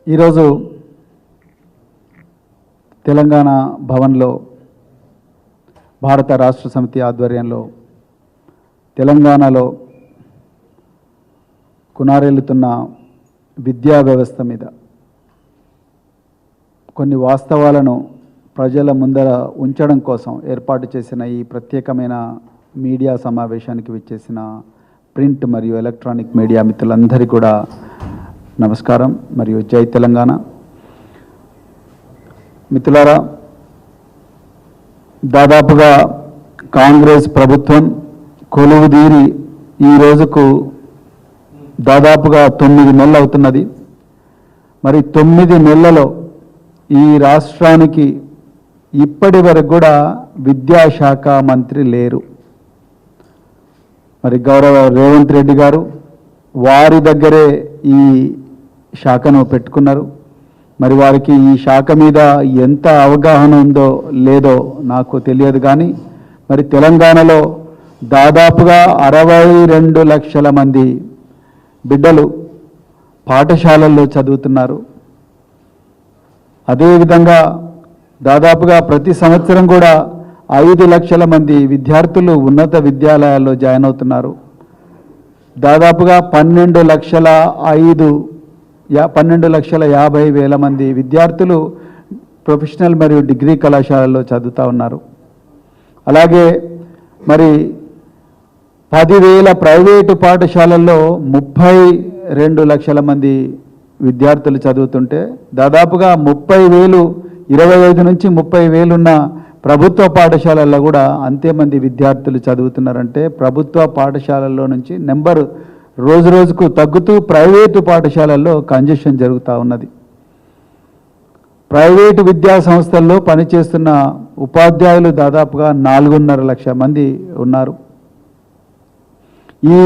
ఈరోజు తెలంగాణ భవన్లో భారత రాష్ట్ర సమితి ఆధ్వర్యంలో తెలంగాణలో కునారెల్లుతున్న విద్యా వ్యవస్థ మీద కొన్ని వాస్తవాలను ప్రజల ముందర ఉంచడం కోసం ఏర్పాటు చేసిన ఈ ప్రత్యేకమైన మీడియా సమావేశానికి విచ్చేసిన ప్రింట్ మరియు ఎలక్ట్రానిక్ మీడియా మిత్రులందరికీ కూడా నమస్కారం మరియు జై తెలంగాణ. మిత్రులారా, దాదాపుగా కాంగ్రెస్ ప్రభుత్వం కొలువుదీరి ఈ రోజుకు దాదాపుగా 9 నెలలు అవుతున్నది. మరి 9 నెలలలో ఈ రాష్ట్రానికి ఇప్పటి వరకు కూడా విద్యాశాఖ మంత్రి లేరు. మరి గౌరవ రేవంత్ రెడ్డి గారు వారి దగ్గరే ఈ శాఖను పెట్టుకున్నారు. మరి వారికి ఈ శాఖ మీద ఎంత అవగాహన ఉందో లేదో నాకు తెలియదు, కానీ మరి తెలంగాణలో దాదాపుగా 62 లక్షల మంది బిడ్డలు పాఠశాలల్లో చదువుతున్నారు. అదేవిధంగా దాదాపుగా ప్రతి సంవత్సరం కూడా 5 లక్షల మంది విద్యార్థులు ఉన్నత విద్యాలయాల్లో జాయిన్ అవుతున్నారు. దాదాపుగా 12,50,000 మంది విద్యార్థులు ప్రొఫెషనల్ మరియు డిగ్రీ కళాశాలల్లో చదువుతూ ఉన్నారు. అలాగే మరి 10,000 ప్రైవేటు పాఠశాలల్లో 32 లక్షల మంది విద్యార్థులు చదువుతుంటే దాదాపుగా 30,000 25 నుంచి 30,000 ఉన్న ప్రభుత్వ పాఠశాలల్లో కూడా అంతే మంది విద్యార్థులు చదువుతున్నారంటే ప్రభుత్వ పాఠశాలల్లో నుంచి నెంబర్ రోజు రోజుకు తగ్గుతూ ప్రైవేటు పాఠశాలల్లో కంజెషన్ జరుగుతూ ఉన్నది. ప్రైవేటు విద్యా సంస్థల్లో పనిచేస్తున్న ఉపాధ్యాయులు దాదాపుగా 4.5 లక్షల మంది ఉన్నారు. ఈ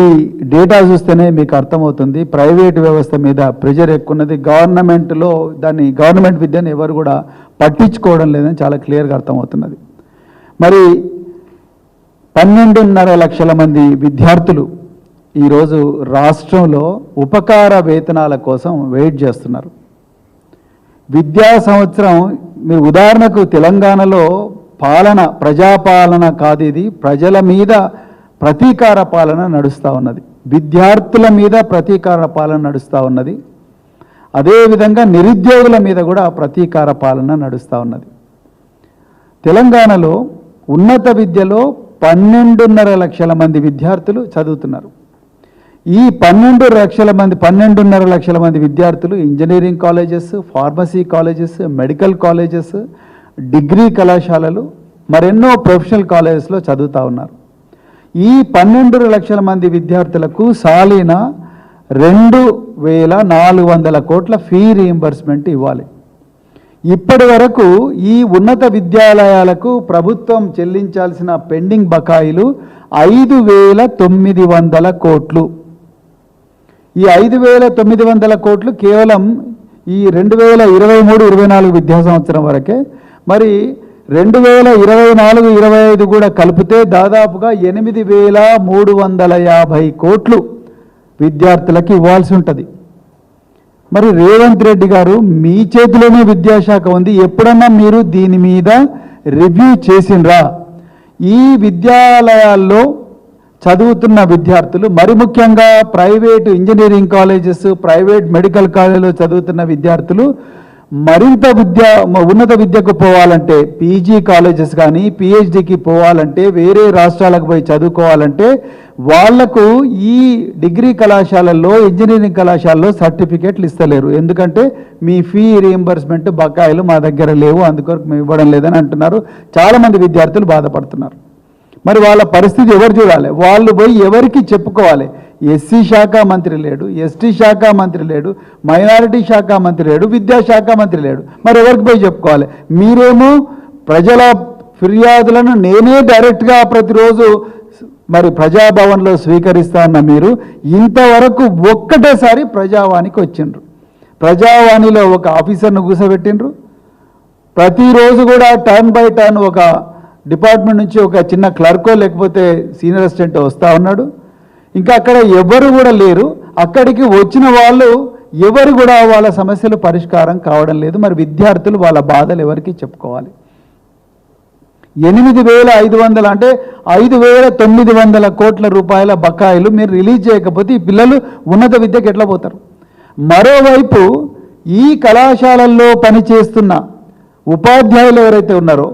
డేటా చూస్తేనే మీకు అర్థమవుతుంది ప్రైవేటు వ్యవస్థ మీద ప్రెషర్ ఎక్కున్నది. గవర్నమెంట్లో గవర్నమెంట్ విద్యను ఎవరు కూడా పట్టించుకోవడం లేదని చాలా క్లియర్గా అర్థమవుతున్నది. మరి 12.5 లక్షల మంది విద్యార్థులు ఈరోజు రాష్ట్రంలో ఉపకార వేతనాల కోసం వెయిట్ చేస్తున్నారు. విద్యా సంవత్సరం మీ ఉదాహరణకు తెలంగాణలో ప్రజాపాలన కాదు, ఇది ప్రజల మీద ప్రతీకార పాలన నడుస్తూ ఉన్నది. విద్యార్థుల మీద ప్రతీకార పాలన నడుస్తూ ఉన్నది. అదేవిధంగా నిరుద్యోగుల మీద కూడా ప్రతీకార పాలన నడుస్తూ ఉన్నది. తెలంగాణలో ఉన్నత విద్యలో 12.5 లక్షల మంది విద్యార్థులు చదువుతున్నారు. ఈ 12.5 లక్షల మంది విద్యార్థులు engineering colleges, pharmacy colleges, medical colleges, degree కళాశాలలు, మరెన్నో ప్రొఫెషనల్ కాలేజెస్లో చదువుతూ ఉన్నారు. ఈ 12 లక్షల మంది విద్యార్థులకు సాలీన 2,400 కోట్ల ఫీ రీయింబర్స్మెంట్ ఇవ్వాలి. ఇప్పటి వరకు ఈ ఉన్నత విద్యాలయాలకు ప్రభుత్వం చెల్లించాల్సిన పెండింగ్ బకాయిలు 5,900 కోట్లు. ఈ 5,900 కోట్లు కేవలం ఈ 2023-24 విద్యా సంవత్సరం వరకే. మరి 2024-25 కూడా కలిపితే దాదాపుగా 8,350 కోట్లు విద్యార్థులకు ఇవ్వాల్సి ఉంటుంది. మరి రేవంత్ రెడ్డి గారు మీ చేతిలోనే విద్యాశాఖ ఉంది, ఎప్పుడన్నా మీరు దీని మీద రివ్యూ చేసిండ్రా? ఈ విద్యాలయాల్లో చదువుతున్న విద్యార్థులు, మరి ముఖ్యంగా private engineering colleges, private medical కాలేజీలో చదువుతున్న విద్యార్థులు మరింత ఉన్నత విద్యకు పోవాలంటే, పీజీ కాలేజెస్ కానీ పిహెచ్డికి పోవాలంటే, వేరే రాష్ట్రాలకు పోయి చదువుకోవాలంటే వాళ్లకు ఈ డిగ్రీ కళాశాలల్లో, ఇంజనీరింగ్ కళాశాలలో సర్టిఫికేట్లు ఇస్తలేరు. ఎందుకంటే మీ ఫీ రీయింబర్స్మెంట్ బకాయిలు మా దగ్గర లేవు, అందుకొరకు మేము ఇవ్వడం లేదని అంటున్నారు. చాలామంది విద్యార్థులు బాధపడుతున్నారు. మరి వాళ్ళ పరిస్థితి ఎవరు చూడాలి? వాళ్ళు పోయి ఎవరికి చెప్పుకోవాలి? ఎస్సీ శాఖ మంత్రి లేడు, ఎస్టీ శాఖ మంత్రి లేడు, మైనారిటీ శాఖ మంత్రి లేడు, విద్యాశాఖ మంత్రి లేడు. మరి ఎవరికి పోయి చెప్పుకోవాలి? మీరేమో ప్రజల ఫిర్యాదులను నేనే డైరెక్ట్గా ప్రతిరోజు మరి ప్రజాభవన్లో స్వీకరిస్తా అన్న మీరు ఇంతవరకు ఒక్కటేసారి ప్రజావాణికి వచ్చిండ్రు. ప్రజావాణిలో ఒక ఆఫీసర్ను కూర్చోబెట్టిండ్రు. ప్రతిరోజు కూడా టర్న్ బై టర్న్ ఒక డిపార్ట్మెంట్ నుంచి ఒక చిన్న క్లర్కో లేకపోతే సీనియర్ అసిస్టెంట్ వస్తూ ఉన్నాడు. ఇంకా అక్కడ ఎవరు కూడా లేరు. అక్కడికి వచ్చిన వాళ్ళు ఎవరు కూడా వాళ్ళ సమస్యలు పరిష్కారం కావడం లేదు. మరి విద్యార్థులు వాళ్ళ బాధలు ఎవరికి చెప్పుకోవాలి? 8,500 అంటే 5,900 కోట్ల రూపాయల బకాయిలు మీరు రిలీజ్ చేయకపోతే ఈ పిల్లలు ఉన్నత విద్యకు ఎట్లా పోతారు? మరోవైపు ఈ కళాశాలల్లో పనిచేస్తున్న ఉపాధ్యాయులు ఎవరైతే ఉన్నారో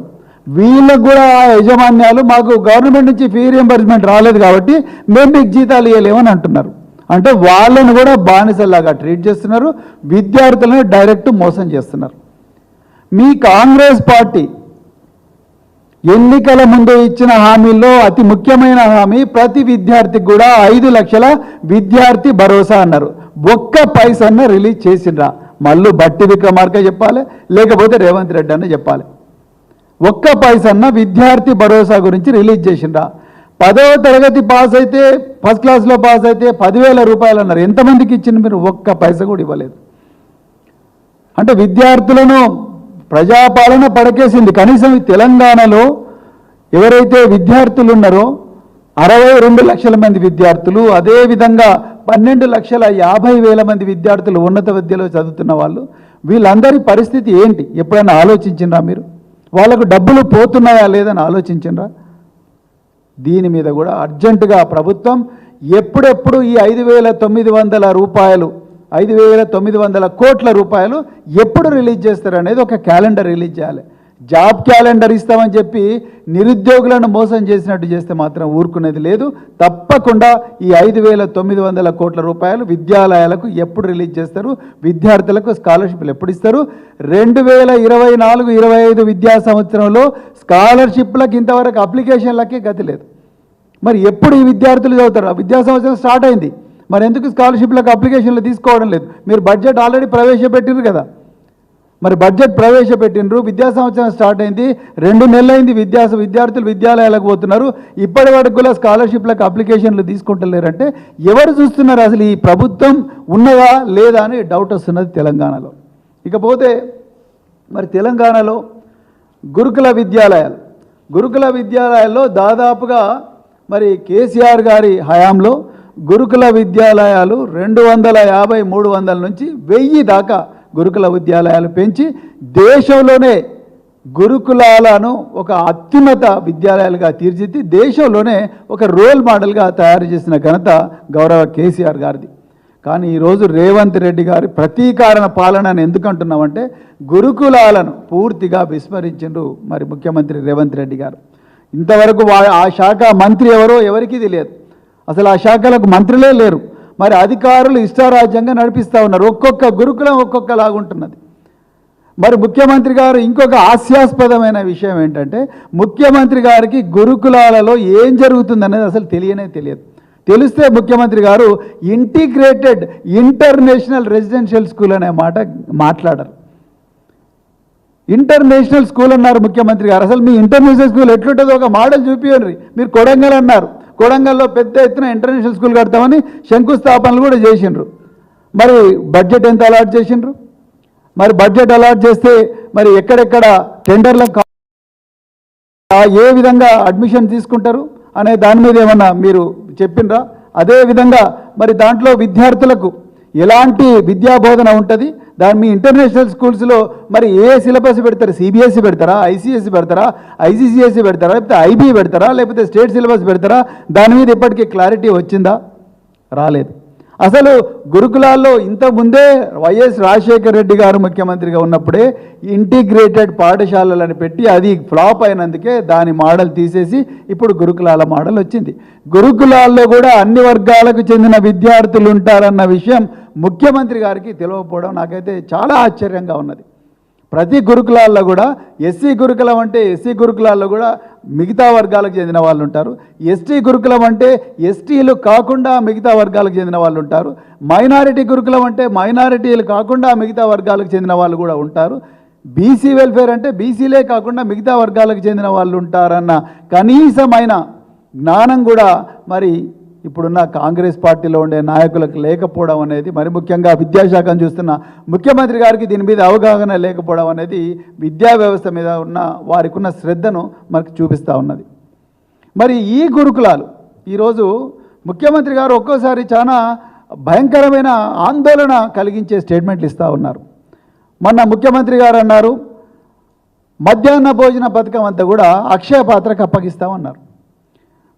వీళ్ళకు కూడా యజమాన్యాలు మాకు గవర్నమెంట్ నుంచి ఫీ రియంబర్స్మెంట్ రాలేదు కాబట్టి మేము మీకు జీతాలు ఇవ్వలేమని అంటున్నారు. అంటే వాళ్ళని కూడా బానిసల్లాగా ట్రీట్ చేస్తున్నారు, విద్యార్థులను డైరెక్ట్ మోసం చేస్తున్నారు. మీ కాంగ్రెస్ పార్టీ ఎన్నికల ముందు ఇచ్చిన హామీల్లో అతి ముఖ్యమైన హామీ ప్రతి విద్యార్థికి కూడా 5 లక్షల విద్యార్థి భరోసా అన్నారు. ఒక్క పైసన్న రిలీజ్ చేసిండ్రా? మళ్ళీ బట్టి విక్రమార్క చెప్పాలి, లేకపోతే రేవంత్ రెడ్డి అన్న చెప్పాలి. ఒక్క పైసన్న విద్యార్థి భరోసా గురించి రిలీజ్ చేసిండ్రా? 10వ తరగతి పాస్ అయితే, ఫస్ట్ క్లాస్లో పాస్ అయితే 10,000 రూపాయలు అన్నారు. ఎంతమందికి ఇచ్చింది మీరు? ఒక్క పైసా కూడా ఇవ్వలేదు. అంటే విద్యార్థులను ప్రజాపాలన పడకేసింది. కనీసం తెలంగాణలో ఎవరైతే విద్యార్థులు ఉన్నారో 62 లక్షల మంది విద్యార్థులు, అదేవిధంగా 12,50,000 మంది విద్యార్థులు ఉన్నత విద్యలో చదువుతున్న వాళ్ళు, వీళ్ళందరి పరిస్థితి ఏంటి ఎప్పుడైనా ఆలోచించిండ్రా మీరు? వాళ్ళకు డబ్బులు పోతున్నాయా లేదని ఆలోచించిండ్రా? దీని మీద కూడా అర్జెంటుగా ప్రభుత్వం ఎప్పుడెప్పుడు ఈ 5,900 రూపాయలు 5,900 కోట్ల రూపాయలు ఎప్పుడు రిలీజ్ చేస్తారనేది ఒక క్యాలెండర్ రిలీజ్ చేయాలి. జాబ్ క్యాలెండర్ ఇస్తామని చెప్పి నిరుద్యోగులను మోసం చేసినట్టు చేస్తే మాత్రం ఊరుకునేది లేదు. తప్పకుండా ఈ 5,900 కోట్ల రూపాయలు విద్యాలయాలకు ఎప్పుడు రిలీజ్ చేస్తారు? విద్యార్థులకు స్కాలర్షిప్లు ఎప్పుడు ఇస్తారు? 2024-25 విద్యా సంవత్సరంలో స్కాలర్షిప్లకు ఇంతవరకు అప్లికేషన్లకే గతి లేదు. మరి ఎప్పుడు ఈ విద్యార్థులు చదువుతారు? విద్యా సంవత్సరం స్టార్ట్ అయింది, మరి ఎందుకు స్కాలర్షిప్లకు అప్లికేషన్లు తీసుకోవడం లేదు? మీరు బడ్జెట్ ఆల్రెడీ ప్రవేశపెట్టినారు కదా, మరి బడ్జెట్ ప్రవేశపెట్టినరు, విద్యా సంవత్సరం స్టార్ట్ అయింది, 2 నెలలైంది, విద్యార్థులు విద్యాలయాలకు పోతున్నారు, ఇప్పటి వరకు కూడా స్కాలర్షిప్లకు అప్లికేషన్లు తీసుకుంటలేరంటే ఎవరు చూస్తున్నారు? అసలు ఈ ప్రభుత్వం ఉన్నదా లేదా అని డౌట్ వస్తున్నది తెలంగాణలో. ఇకపోతే మరి తెలంగాణలో గురుకుల విద్యాలయాల్లో దాదాపుగా మరి కేసీఆర్ గారి హయాంలో గురుకుల విద్యాలయాలు 250-300 నుంచి 1000 దాకా గురుకుల విద్యాలయాలు పెంచి దేశంలోనే గురుకులాలను ఒక అత్యున్నత విద్యాలయాలుగా తీర్చిదిద్ది దేశంలోనే ఒక రోల్ మోడల్గా తయారు చేసిన ఘనత గౌరవ కేసీఆర్ గారిది. కానీ ఈరోజు రేవంత్ రెడ్డి గారి ప్రతీకారణ పాలన అని ఎందుకు అంటున్నామంటే గురుకులాలను పూర్తిగా విస్మరించిండ్రు మరి ముఖ్యమంత్రి రేవంత్ రెడ్డి గారు. ఇంతవరకు ఆ శాఖ మంత్రి ఎవరో ఎవరికీ తెలియదు, అసలు ఆ శాఖలకు మంత్రులే లేరు. మరి అధికారులు ఇష్టారాజ్యంగా నడిపిస్తూ ఉన్నారు. ఒక్కొక్క గురుకులం ఒక్కొక్కలాగుంటున్నది. మరి ముఖ్యమంత్రి గారు ఇంకొక హాస్యాస్పదమైన విషయం ఏంటంటే ముఖ్యమంత్రి గారికి గురుకులాలలో ఏం జరుగుతుందనేది అసలు తెలియదు. తెలిస్తే ముఖ్యమంత్రి గారు ఇంటిగ్రేటెడ్ ఇంటర్నేషనల్ రెసిడెన్షియల్ స్కూల్ అనే మాట మాట్లాడరు. ఇంటర్నేషనల్ స్కూల్ అన్నారు ముఖ్యమంత్రి గారు. అసలు మీ ఇంటర్నేషనల్ స్కూల్ ఎట్లుంటుందో ఒక మోడల్ చూపించండి. మీరు కొడంగల్ అన్నారు, కొడంగల్లో పెద్ద ఎత్తున ఇంటర్నేషనల్ స్కూల్ కడతామని శంకుస్థాపనలు కూడా చేసిండ్రు. మరి బడ్జెట్ ఎంత అలాట్ చేసిండ్రు? మరి బడ్జెట్ అలాట్ చేస్తే మరి ఎక్కడెక్కడ టెండర్లకు ఏ విధంగా అడ్మిషన్ తీసుకుంటారు అనే దాని మీద ఏమన్నా మీరు చెప్పిండ్రా? అదేవిధంగా మరి దాంట్లో విద్యార్థులకు ఎలాంటి విద్యాబోధన ఉంటుంది? దాని మీ ఇంటర్నేషనల్ స్కూల్స్లో మరి ఏ సిలబస్ పెడతారు? సిబిఎస్ఈ పెడతారా, ఐసిఎస్ఈ పెడతారా, ఐసిసిఎస్ఈ పెడతారా, లేకపోతే ఐబీ పెడతారా, లేకపోతే స్టేట్ సిలబస్ పెడతారా? దాని మీద ఇప్పటికీ క్లారిటీ వచ్చిందా? రాలేదు. అసలు గురుకులాల్లో ఇంతకుముందే వైఎస్ రాజశేఖర రెడ్డి గారు ముఖ్యమంత్రిగా ఉన్నప్పుడే ఇంటిగ్రేటెడ్ పాఠశాలలను పెట్టి అది ఫ్లాప్ అయినందుకే దాని మోడల్ తీసేసి ఇప్పుడు గురుకులాల మోడల్ వచ్చింది. గురుకులాల్లో కూడా అన్ని వర్గాలకు చెందిన విద్యార్థులు ఉంటారన్న విషయం ముఖ్యమంత్రి గారికి తెలియకపోవడం నాకైతే చాలా ఆశ్చర్యంగా ఉన్నది. ప్రతి గురుకులాల్లో కూడా ఎస్సీ గురుకులం అంటే ఎస్సీ గురుకులాల్లో కూడా మిగతా వర్గాలకు చెందిన వాళ్ళు ఉంటారు. ఎస్టీ గురుకులం అంటే ఎస్టీలు కాకుండా మిగతా వర్గాలకు చెందిన వాళ్ళు ఉంటారు. మైనారిటీ గురుకులం అంటే మైనారిటీలు కాకుండా మిగతా వర్గాలకు చెందిన వాళ్ళు కూడా ఉంటారు. బీసీ వెల్ఫేర్ అంటే బీసీలే కాకుండా మిగతా వర్గాలకు చెందిన వాళ్ళు ఉంటారన్న కనీసమైన జ్ఞానం కూడా మరి ఇప్పుడున్న కాంగ్రెస్ పార్టీలో ఉండే నాయకులకు లేకపోవడం అనేది, మరి ముఖ్యంగా విద్యాశాఖను చూస్తున్న ముఖ్యమంత్రి గారికి దీని మీద అవగాహన లేకపోవడం అనేది విద్యా వ్యవస్థ మీద ఉన్న వారికి ఉన్న శ్రద్ధను మనకు చూపిస్తూ ఉన్నది. మరి ఈ గురుకులాలు ఈరోజు ముఖ్యమంత్రి గారు ఒక్కోసారి చాలా భయంకరమైన ఆందోళన కలిగించే స్టేట్మెంట్లు ఇస్తూ ఉన్నారు. మొన్న ముఖ్యమంత్రి గారు అన్నారు మధ్యాహ్న భోజన పథకం అంతా కూడా అక్షయ పాత్రకు అప్పగిస్తామన్నారు.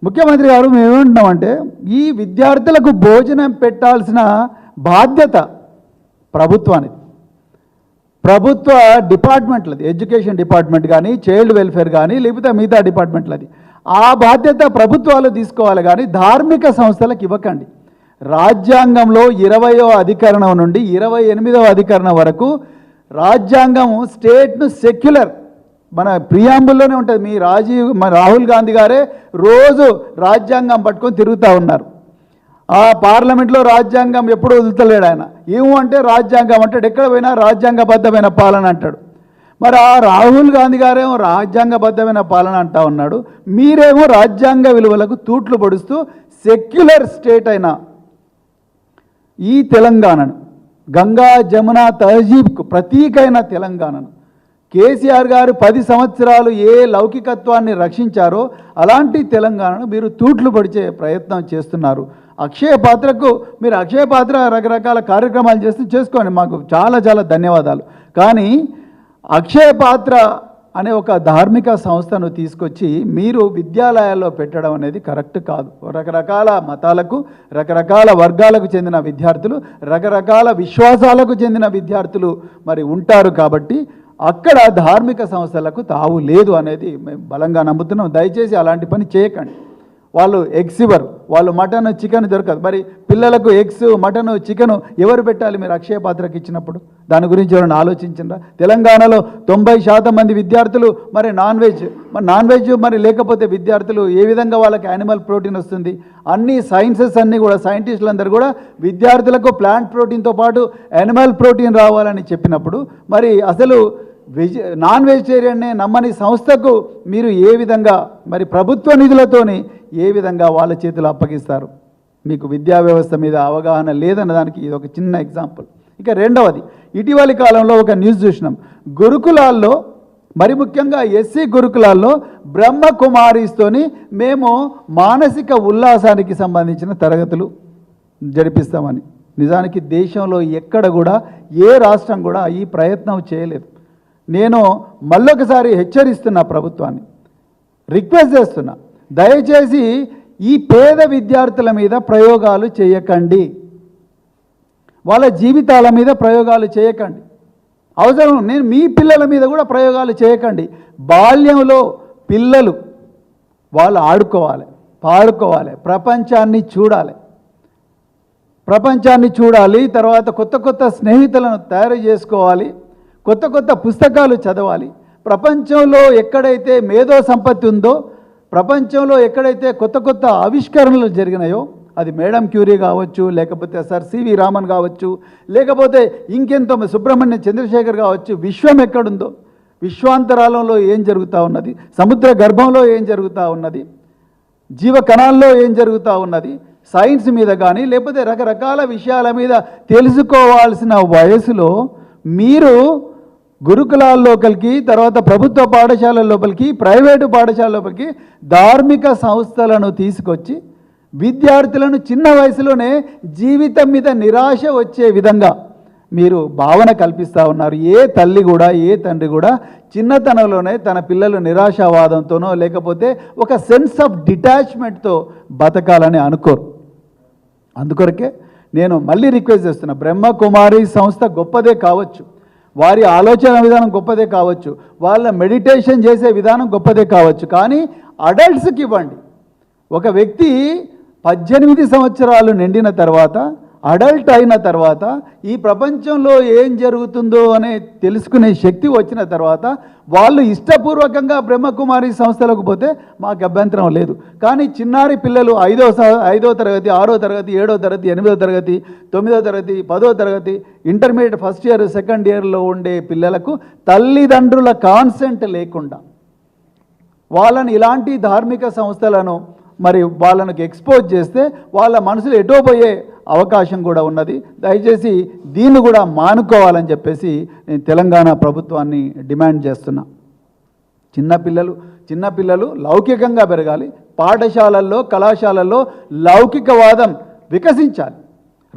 ముఖ్యమంత్రి గారు మేము ఏమంటున్నామంటే ఈ విద్యార్థులకు భోజనం పెట్టాల్సిన బాధ్యత ప్రభుత్వానికి, ప్రభుత్వ డిపార్ట్మెంట్లది, ఎడ్యుకేషన్ డిపార్ట్మెంట్ కానీ చైల్డ్ వెల్ఫేర్ కానీ లేకపోతే మిగతా డిపార్ట్మెంట్లది. ఆ బాధ్యత ప్రభుత్వాలు తీసుకోవాలి కానీ ధార్మిక సంస్థలకు ఇవ్వకండి. రాజ్యాంగంలో 20వ అధికరణం నుండి 28వ అధికరణం వరకు రాజ్యాంగం స్టేట్ను సెక్యులర్, మన ప్రియాంబుల్లోనే ఉంటుంది. మన రాహుల్ గాంధీ గారే రోజు రాజ్యాంగం పట్టుకొని తిరుగుతూ ఉన్నారు. ఆ పార్లమెంట్లో రాజ్యాంగం ఎప్పుడూ వదులుతలేడు ఆయన. ఏమంటే రాజ్యాంగం అంటాడు, ఎక్కడ పోయినా రాజ్యాంగబద్ధమైన పాలన అంటాడు. మరి ఆ రాహుల్ గాంధీ గారేమో రాజ్యాంగబద్ధమైన పాలన అంటా ఉన్నాడు, మీరేమో రాజ్యాంగ విలువలకు తూట్లు పొడుస్తూ సెక్యులర్ స్టేట్ అయిన ఈ తెలంగాణను, గంగా జమున తహజీబ్కు ప్రతీకైన తెలంగాణను కేసీఆర్ గారు 10 సంవత్సరాలు ఏ లౌకికత్వాన్ని రక్షించారో అలాంటి తెలంగాణను మీరు తూట్లు పొడిచే ప్రయత్నం చేస్తున్నారు. అక్షయ పాత్రకు మీరు అక్షయ పాత్ర రకరకాల కార్యక్రమాలు చేసుకోండి, మాకు చాలా చాలా ధన్యవాదాలు. కానీ అక్షయ పాత్ర అనే ఒక ధార్మిక సంస్థను తీసుకొచ్చి మీరు విద్యాలయాల్లో పెట్టడం అనేది కరెక్ట్ కాదు. రకరకాల మతాలకు, రకరకాల వర్గాలకు చెందిన విద్యార్థులు, రకరకాల విశ్వాసాలకు చెందిన విద్యార్థులు మరి ఉంటారు. కాబట్టి అక్కడ ధార్మిక సంస్థలకు తావు లేదు అనేది మేము బలంగా నమ్ముతున్నాం. దయచేసి అలాంటి పని చేయకండి. వాళ్ళు ఎగ్స్ ఇవ్వరు, వాళ్ళు మటన్ చికెన్ దొరకదు. మరి పిల్లలకు ఎగ్స్ మటన్ చికెన్ ఎవరు పెట్టాలి మీరు అక్షయ పాత్రకు ఇచ్చినప్పుడు? దాని గురించి ఎవరైనా ఆలోచించిందా? తెలంగాణలో 90% మంది విద్యార్థులు మరి నాన్ వెజ్ మరి లేకపోతే విద్యార్థులు ఏ విధంగా వాళ్ళకి యానిమల్ ప్రోటీన్ వస్తుంది? అన్ని సైన్సెస్ అన్నీ కూడా సైంటిస్టులందరూ కూడా విద్యార్థులకు ప్లాంట్ ప్రోటీన్తో పాటు యానిమల్ ప్రోటీన్ రావాలని చెప్పినప్పుడు మరి అసలు నాన్ వెజిటేరియన్నే నమ్మని సంస్థకు మీరు ఏ విధంగా మరి ప్రభుత్వ నిధులతోని ఏ విధంగా వాళ్ళ చేతులు అప్పగిస్తారు? మీకు విద్యా వ్యవస్థ మీద అవగాహన లేదన్న దానికి ఇది ఒక చిన్న ఎగ్జాంపుల్. ఇక రెండవది, ఇటీవలి కాలంలో ఒక న్యూస్ చూసినాం. గురుకులాల్లో మరి ముఖ్యంగా ఎస్సీ గురుకులాల్లో బ్రహ్మకుమారీస్తోని మేము మానసిక ఉల్లాసానికి సంబంధించిన తరగతులు జరిపిస్తామని. నిజానికి దేశంలో ఎక్కడ కూడా ఏ రాష్ట్రం కూడా ఈ ప్రయత్నం చేయలేదు. నేను మళ్ళొకసారి హెచ్చరిస్తున్నా, ప్రభుత్వాన్ని రిక్వెస్ట్ చేస్తున్నా, దయచేసి ఈ పేద విద్యార్థుల మీద ప్రయోగాలు చేయకండి, వాళ్ళ జీవితాల మీద ప్రయోగాలు చేయకండి. అవసరం నేను మీ పిల్లల మీద కూడా ప్రయోగాలు చేయకండి. బాల్యంలో పిల్లలు వాళ్ళు ఆడుకోవాలి, పాడుకోవాలి, ప్రపంచాన్ని చూడాలి, తర్వాత కొత్త కొత్త స్నేహితులను తయారు చేసుకోవాలి, కొత్త కొత్త పుస్తకాలు చదవాలి. ప్రపంచంలో ఎక్కడైతే మేధో సంపత్తి ఉందో, ప్రపంచంలో ఎక్కడైతే కొత్త కొత్త ఆవిష్కరణలు జరిగినాయో, అది మేడం క్యూరీ కావచ్చు, లేకపోతే సర్ సివి రామన్ కావచ్చు, లేకపోతే ఇంకెంతో సుబ్రహ్మణ్యం చంద్రశేఖర్ కావచ్చు, విశ్వం ఎక్కడుందో, విశ్వాంతరాలంలో ఏం జరుగుతూ ఉన్నది, సముద్ర గర్భంలో ఏం జరుగుతూ ఉన్నది, జీవ కణాల్లో ఏం జరుగుతూ ఉన్నది, సైన్స్ మీద కానీ లేకపోతే రకరకాల విషయాల మీద తెలుసుకోవాల్సిన వయసులో మీరు గురుకులాల లోపలికి, తర్వాత ప్రభుత్వ పాఠశాలల లోపలికి, ప్రైవేటు పాఠశాల లోపలికి ధార్మిక సంస్థలను తీసుకొచ్చి విద్యార్థులను చిన్న వయసులోనే జీవితం మీద నిరాశ వచ్చే విధంగా మీరు భావన కల్పిస్తూ ఉన్నారు. ఏ తల్లి కూడా, ఏ తండ్రి కూడా చిన్నతనంలోనే తన పిల్లలు నిరాశావాదంతోనో లేకపోతే ఒక సెన్స్ ఆఫ్ డిటాచ్మెంట్తో బతకాలని అనుకోరు. అందుకొరకే నేను మళ్ళీ రిక్వెస్ట్ చేస్తున్నా, బ్రహ్మకుమారి సంస్థ గొప్పదే కావచ్చు, వారి ఆలోచన విధానం గొప్పదే కావచ్చు, వాళ్ళ మెడిటేషన్ చేసే విధానం గొప్పదే కావచ్చు, కానీ అడల్ట్స్కి ఇవ్వండి. ఒక వ్యక్తి 18 సంవత్సరాలు నిండిన తర్వాత, అడల్ట్ అయిన తర్వాత, ఈ ప్రపంచంలో ఏం జరుగుతుందో అనే తెలుసుకునే శక్తి వచ్చిన తర్వాత వాళ్ళు ఇష్టపూర్వకంగా బ్రహ్మకుమారి సంస్థలకు పోతే మాకు అభ్యంతరం లేదు. కానీ చిన్నారి పిల్లలు 5వ తరగతి, 6వ తరగతి, 7వ తరగతి, 8వ తరగతి, 9వ తరగతి, 10వ తరగతి, ఇంటర్మీడియట్ ఫస్ట్ ఇయర్, సెకండ్ ఇయర్లో ఉండే పిల్లలకు తల్లిదండ్రుల కాన్సెంట్ లేకుండా వాళ్ళని ఇలాంటి ధార్మిక సంస్థలను మరి వాళ్ళకి ఎక్స్పోజ్ చేస్తే వాళ్ళ మనసులు ఎటో పోయే అవకాశం కూడా ఉన్నది. దయచేసి దీన్ని కూడా మానుకోవాలని చెప్పేసి నేను తెలంగాణ ప్రభుత్వాన్ని డిమాండ్ చేస్తున్నా. చిన్నపిల్లలు లౌకికంగా పెరగాలి. పాఠశాలల్లో, కళాశాలల్లో లౌకికవాదం వికసించాలి.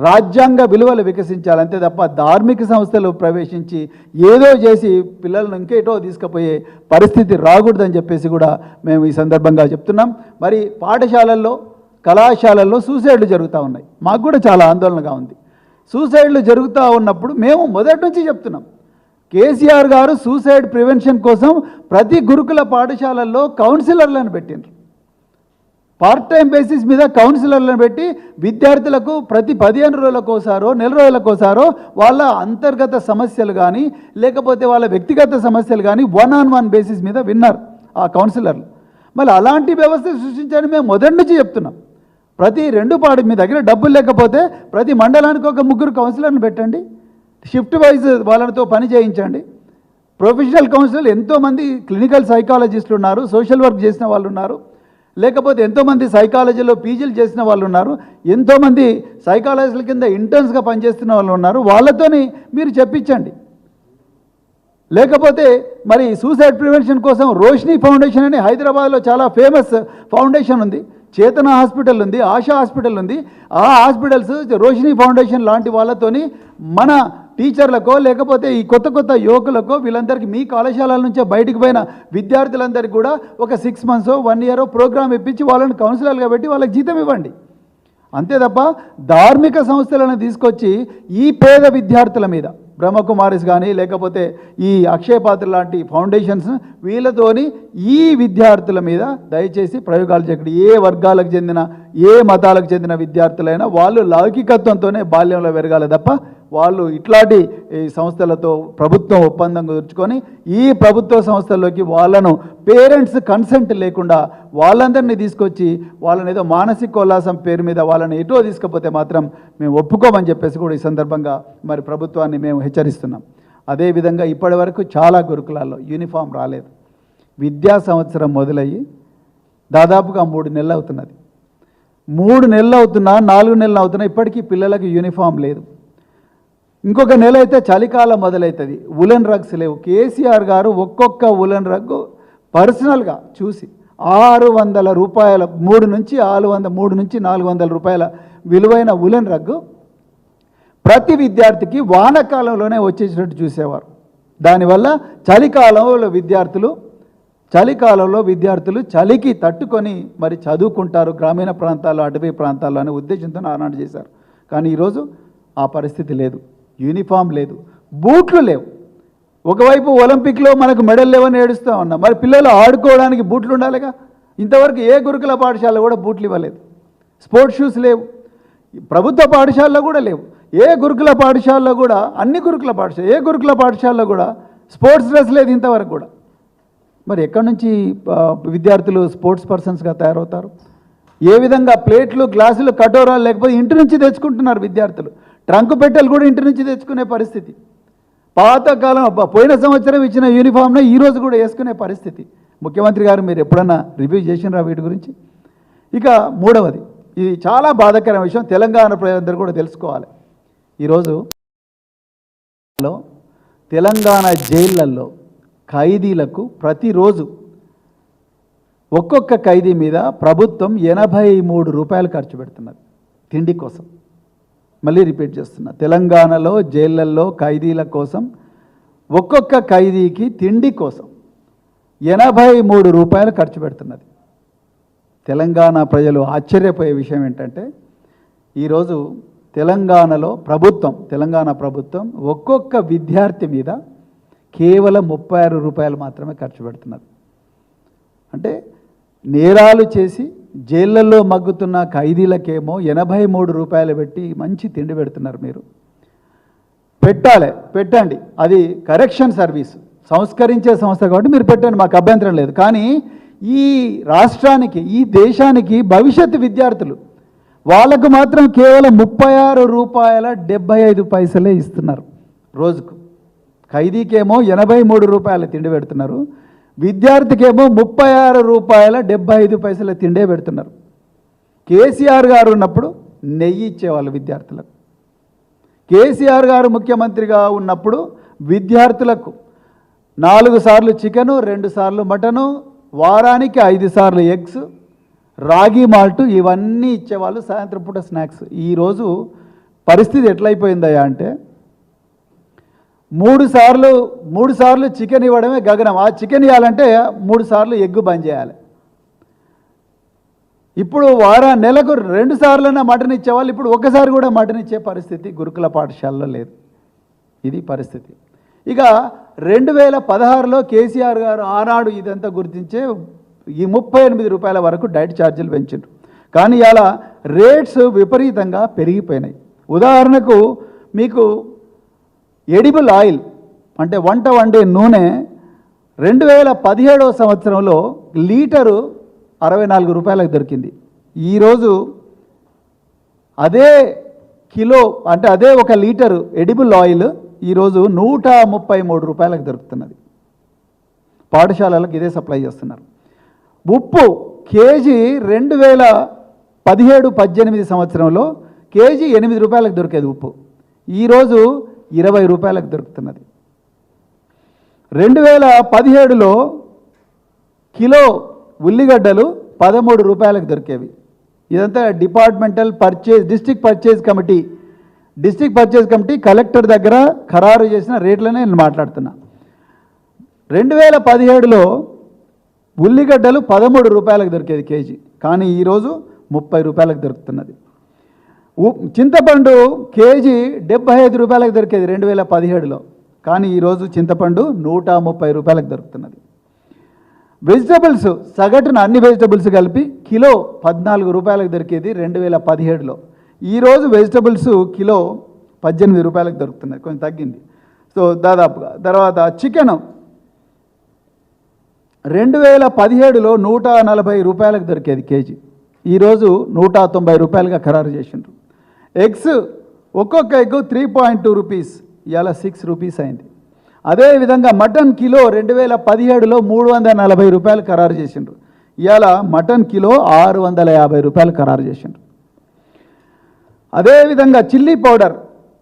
రాజ్యాంగ విలువలు వికసించాలి అంతే తప్ప ధార్మిక సంస్థలు ప్రవేశించి ఏదో చేసి పిల్లలను ఇంకేటో తీసుకుపోయే పరిస్థితి రాకూడదని చెప్పేసి కూడా మేము ఈ సందర్భంగా చెప్తున్నాం. మరి పాఠశాలల్లో కళాశాలల్లో సూసైడ్లు జరుగుతూ ఉన్నాయి. మాకు కూడా చాలా ఆందోళనగా ఉంది. సూసైడ్లు జరుగుతూ ఉన్నప్పుడు మేము మొదటి నుంచి చెప్తున్నాం, కేసీఆర్ గారు సూసైడ్ ప్రివెన్షన్ కోసం ప్రతి గురుకుల పాఠశాలల్లో కౌన్సిలర్లను పెట్టిండ్రు. పార్ట్ టైం బేసిస్ మీద కౌన్సిలర్లను పెట్టి విద్యార్థులకు ప్రతి 15 రోజులకోసారో నెల రోజులకోసారో వాళ్ళ అంతర్గత సమస్యలు కానీ లేకపోతే వాళ్ళ వ్యక్తిగత సమస్యలు కానీ 1-on-1 బేసిస్ మీద విన్నారు ఆ కౌన్సిలర్లు. మళ్ళీ అలాంటి వ్యవస్థ సృష్టించాలని మేము మొదటి నుంచి చెప్తున్నాం. ప్రతి 2 పాడు మీ దగ్గర డబ్బులు లేకపోతే ప్రతి మండలానికి ఒక 3 కౌన్సిలర్లు పెట్టండి, షిఫ్ట్ వైజ్ వాళ్ళతో పని చేయించండి. ప్రొఫెషనల్ కౌన్సిలర్లు ఎంతోమంది క్లినికల్ సైకాలజిస్టులు ఉన్నారు, సోషల్ వర్క్ చేసిన వాళ్ళు ఉన్నారు, లేకపోతే ఎంతోమంది సైకాలజీలో పీజీలు చేసిన వాళ్ళు ఉన్నారు, ఎంతోమంది సైకాలజీల కింద ఇంటర్న్స్గా పనిచేస్తున్న వాళ్ళు ఉన్నారు. వాళ్ళతోని మీరు చెప్పించండి. లేకపోతే మరి సూసైడ్ ప్రివెన్షన్ కోసం రోషిని ఫౌండేషన్ అని హైదరాబాద్లో చాలా ఫేమస్ ఫౌండేషన్ ఉంది. చేతన హాస్పిటల్ ఉంది, ఆశా హాస్పిటల్ ఉంది. ఆ హాస్పిటల్స్ రోషిని ఫౌండేషన్ లాంటి వాళ్ళతోని మన టీచర్లకో లేకపోతే ఈ కొత్త యువకులకో వీళ్ళందరికీ మీ కళాశాలల నుంచే బయటకు పోయిన విద్యార్థులందరికీ కూడా ఒక 6 months 1 year ప్రోగ్రామ్ ఇప్పించి వాళ్ళని కౌన్సిలర్గా పెట్టి వాళ్ళకి జీతం ఇవ్వండి. అంతే తప్ప ధార్మిక సంస్థలను తీసుకొచ్చి ఈ పేద విద్యార్థుల మీద బ్రహ్మకుమారిస్ కానీ లేకపోతే ఈ అక్షయ పాత్ర లాంటి ఫౌండేషన్స్ వీళ్ళతోని ఈ విద్యార్థుల మీద దయచేసి ప్రయోగాలు చేయకండి. ఏ వర్గాలకు చెందిన ఏ మతాలకు చెందిన విద్యార్థులైనా వాళ్ళు లౌకికత్వంతోనే బాల్యంలో పెరగాలి తప్ప వాళ్ళు ఇట్లాంటి సంస్థలతో ప్రభుత్వం ఒప్పందం కుదుర్చుకొని ఈ ప్రభుత్వ సంస్థల్లోకి వాళ్ళను పేరెంట్స్ కన్సెంట్ లేకుండా వాళ్ళందరినీ తీసుకొచ్చి వాళ్ళని ఏదో మానసికోల్లాసం పేరు మీద వాళ్ళని ఎటో తీసుకపోతే మాత్రం మేము ఒప్పుకోమని చెప్పేసి కూడా ఈ సందర్భంగా మరి ప్రభుత్వాన్ని మేము హెచ్చరిస్తున్నాం. అదేవిధంగా ఇప్పటి వరకు చాలా గురుకులాల్లో యూనిఫామ్ రాలేదు. విద్యా సంవత్సరం మొదలయ్యి దాదాపుగా 3 నెలలు అవుతున్నది. 3 నెలలు అవుతున్నా 4 నెలలు అవుతున్నా ఇప్పటికీ పిల్లలకు యూనిఫామ్ లేదు. ఇంకొక నెల అయితే చలికాలం మొదలవుతుంది, ఉలెన్ రగ్స్ లేవు. కేసీఆర్ గారు ఒక్కొక్క ఉలెన్ రగ్గు పర్సనల్గా చూసి 600 రూపాయల 3 నుంచి 400 రూపాయల విలువైన ఉలెన్ రగ్గు ప్రతి విద్యార్థికి వానకాలంలోనే వచ్చేసినట్టు చూసేవారు. దానివల్ల చలికాలంలో విద్యార్థులు చలికి తట్టుకొని మరి చదువుకుంటారు గ్రామీణ ప్రాంతాల్లో అటవీ ప్రాంతాల్లో అనే ఉద్దేశంతో ఆనాడు చేశారు. కానీ ఈరోజు ఆ పరిస్థితి లేదు. యూనిఫామ్ లేదు, బూట్లు లేవు. ఒకవైపు ఒలింపిక్లో మనకు మెడల్ లేవని ఏడుస్తూ ఉన్నాం, మరి పిల్లలు ఆడుకోవడానికి బూట్లు ఉండాలిగా. ఇంతవరకు ఏ గురుకుల పాఠశాల కూడా బూట్లు ఇవ్వలేదు. స్పోర్ట్స్ షూస్ లేవు, ప్రభుత్వ పాఠశాలలో కూడా లేవు. ఏ గురుకుల పాఠశాలలో కూడా ఏ గురుకుల పాఠశాలలో కూడా స్పోర్ట్స్ డ్రెస్ లేదు ఇంతవరకు కూడా. మరి ఎక్కడి నుంచి విద్యార్థులు స్పోర్ట్స్ పర్సన్స్గా తయారవుతారు? ఏ విధంగా ప్లేట్లు గ్లాసులు కటోరాలు లేకపోతే ఇంటి నుంచి తెచ్చుకుంటున్నారు విద్యార్థులు. ట్రంక్ పెట్టెలు కూడా ఇంటి నుంచి తెచ్చుకునే పరిస్థితి. పాతకాలం పోయిన సంవత్సరం ఇచ్చిన యూనిఫామ్నే ఈరోజు కూడా వేసుకునే పరిస్థితి. ముఖ్యమంత్రి గారు మీరు ఎప్పుడన్నా రివ్యూ చేసినారా వీటి గురించి? ఇక మూడవది, ఇది చాలా బాధాకరమైన విషయం, తెలంగాణ ప్రజలందరూ కూడా తెలుసుకోవాలి. ఈరోజు తెలంగాణ జైళ్ళల్లో ఖైదీలకు ప్రతిరోజు ఒక్కొక్క ఖైదీ మీద ప్రభుత్వం 83 రూపాయలు ఖర్చు పెడుతున్నది తిండి కోసం. మళ్ళీ రిపీట్ చేస్తున్నా, తెలంగాణలో జైళ్ళల్లో ఖైదీల కోసం ఒక్కొక్క ఖైదీకి తిండి కోసం 83 రూపాయలు ఖర్చు పెడుతున్నది. తెలంగాణ ప్రజలు ఆశ్చర్యపోయే విషయం ఏంటంటే ఈరోజు తెలంగాణ ప్రభుత్వం ఒక్కొక్క విద్యార్థి మీద కేవలం 36 రూపాయలు మాత్రమే ఖర్చు పెడుతున్నది. అంటే నేరాలు చేసి జైళ్ళల్లో మగ్గుతున్న ఖైదీలకేమో 83 రూపాయలు పెట్టి మంచి తిండి పెడుతున్నారు. మీరు పెట్టండి, అది కరెక్షన్ సర్వీస్ సంస్కరించే సంస్థ కాబట్టి మీరు పెట్టండి, మాకు అభ్యంతరం లేదు. కానీ ఈ రాష్ట్రానికి ఈ దేశానికి భవిష్యత్తు విద్యార్థులు వాళ్ళకు మాత్రం కేవలం 36 రూపాయల 75 పైసలే ఇస్తున్నారు రోజుకు. ఖైదీకేమో 83 రూపాయల తిండి పెడుతున్నారు, విద్యార్థికేమో 36 రూపాయల 75 పైసల తిండే పెడుతున్నారు. కేసీఆర్ గారు ఉన్నప్పుడు నెయ్యి ఇచ్చేవాళ్ళు విద్యార్థులకు. కేసీఆర్ గారు ముఖ్యమంత్రిగా ఉన్నప్పుడు విద్యార్థులకు 4 సార్లు చికెను, 2 సార్లు మటను, వారానికి 5 సార్లు ఎగ్స్, రాగి మాల్టు ఇవన్నీ ఇచ్చేవాళ్ళు, సాయంత్రం పూట స్నాక్స్. ఈరోజు పరిస్థితి ఎట్లయిపోయిందయ్యా అంటే మూడు సార్లు చికెన్ ఇవ్వడమే గగనం. ఆ చికెన్ ఇవ్వాలంటే 3 సార్లు ఎగ్గు బంద్ చేయాలి. ఇప్పుడు నెలకు 2 సార్లైనా మటన్ ఇచ్చేవాళ్ళు ఇప్పుడు ఒక్కసారి కూడా మటన్ ఇచ్చే పరిస్థితి గురుకుల పాఠశాలలో లేదు. ఇది పరిస్థితి. ఇక 2016లో కేసీఆర్ గారు ఆనాడు ఇదంతా గుర్తించే ఈ 38 రూపాయల వరకు డైట్ ఛార్జీలు పెంచారు. కానీ ఇలా రేట్స్ విపరీతంగా పెరిగిపోయినాయి. ఉదాహరణకు మీకు ఎడిబుల్ ఆయిల్ అంటే వంట వండే నూనె 2017 సంవత్సరంలో లీటరు 64 రూపాయలకు దొరికింది. ఈరోజు అదే కిలో అంటే అదే 1 లీటరు ఎడిబుల్ ఆయిల్ ఈరోజు 133 రూపాయలకు దొరుకుతున్నది. పాఠశాలలకు ఇదే సప్లై చేస్తున్నారు. ఉప్పు కేజీ 2017-18 సంవత్సరంలో కేజీ 8 రూపాయలకు దొరికేది ఉప్పు, ఈరోజు 20 రూపాయలకు దొరుకుతున్నది. 2017లో కిలో ఉల్లిగడ్డలు 13 రూపాయలకు దొరికేవి. ఇదంతా డిస్ట్రిక్ట్ పర్చేజ్ కమిటీ కలెక్టర్ దగ్గర ఖరారు చేసిన రేట్లనే నేను మాట్లాడుతున్నా. 2017లో ఉల్లిగడ్డలు 13 రూపాయలకు దొరికేది కేజీ, కానీ ఈరోజు 30 రూపాయలకు దొరుకుతున్నది. చింతపండు కేజీ 75 రూపాయలకు దొరికేది 2017లో, కానీ ఈరోజు చింతపండు 130 రూపాయలకు దొరుకుతున్నది. వెజిటబుల్స్ సగటున అన్ని వెజిటబుల్స్ కలిపి కిలో 14 రూపాయలకు దొరికేది 2017లో, ఈరోజు వెజిటబుల్స్ కిలో 18 రూపాయలకు దొరుకుతున్నది, కొంచెం తగ్గింది. సో దాదాపుగా. తర్వాత చికెన్ 2017లో 140 రూపాయలకు దొరికేది కేజీ, ఈరోజు 190 రూపాయలుగా ఖరారు చేసిండ్రు. ఎగ్స్ ఒక్కొక్క ఎగ్ 3.2 రూపీస్, ఇవాళ 6 రూపీస్ అయింది. అదేవిధంగా మటన్ కిలో 2017లో 340 రూపాయలు ఖరారు చేసిండ్రు, ఇవాళ మటన్ కిలో 650 రూపాయలు ఖరారు చేసిండ్రు. అదేవిధంగా చిల్లీ పౌడర్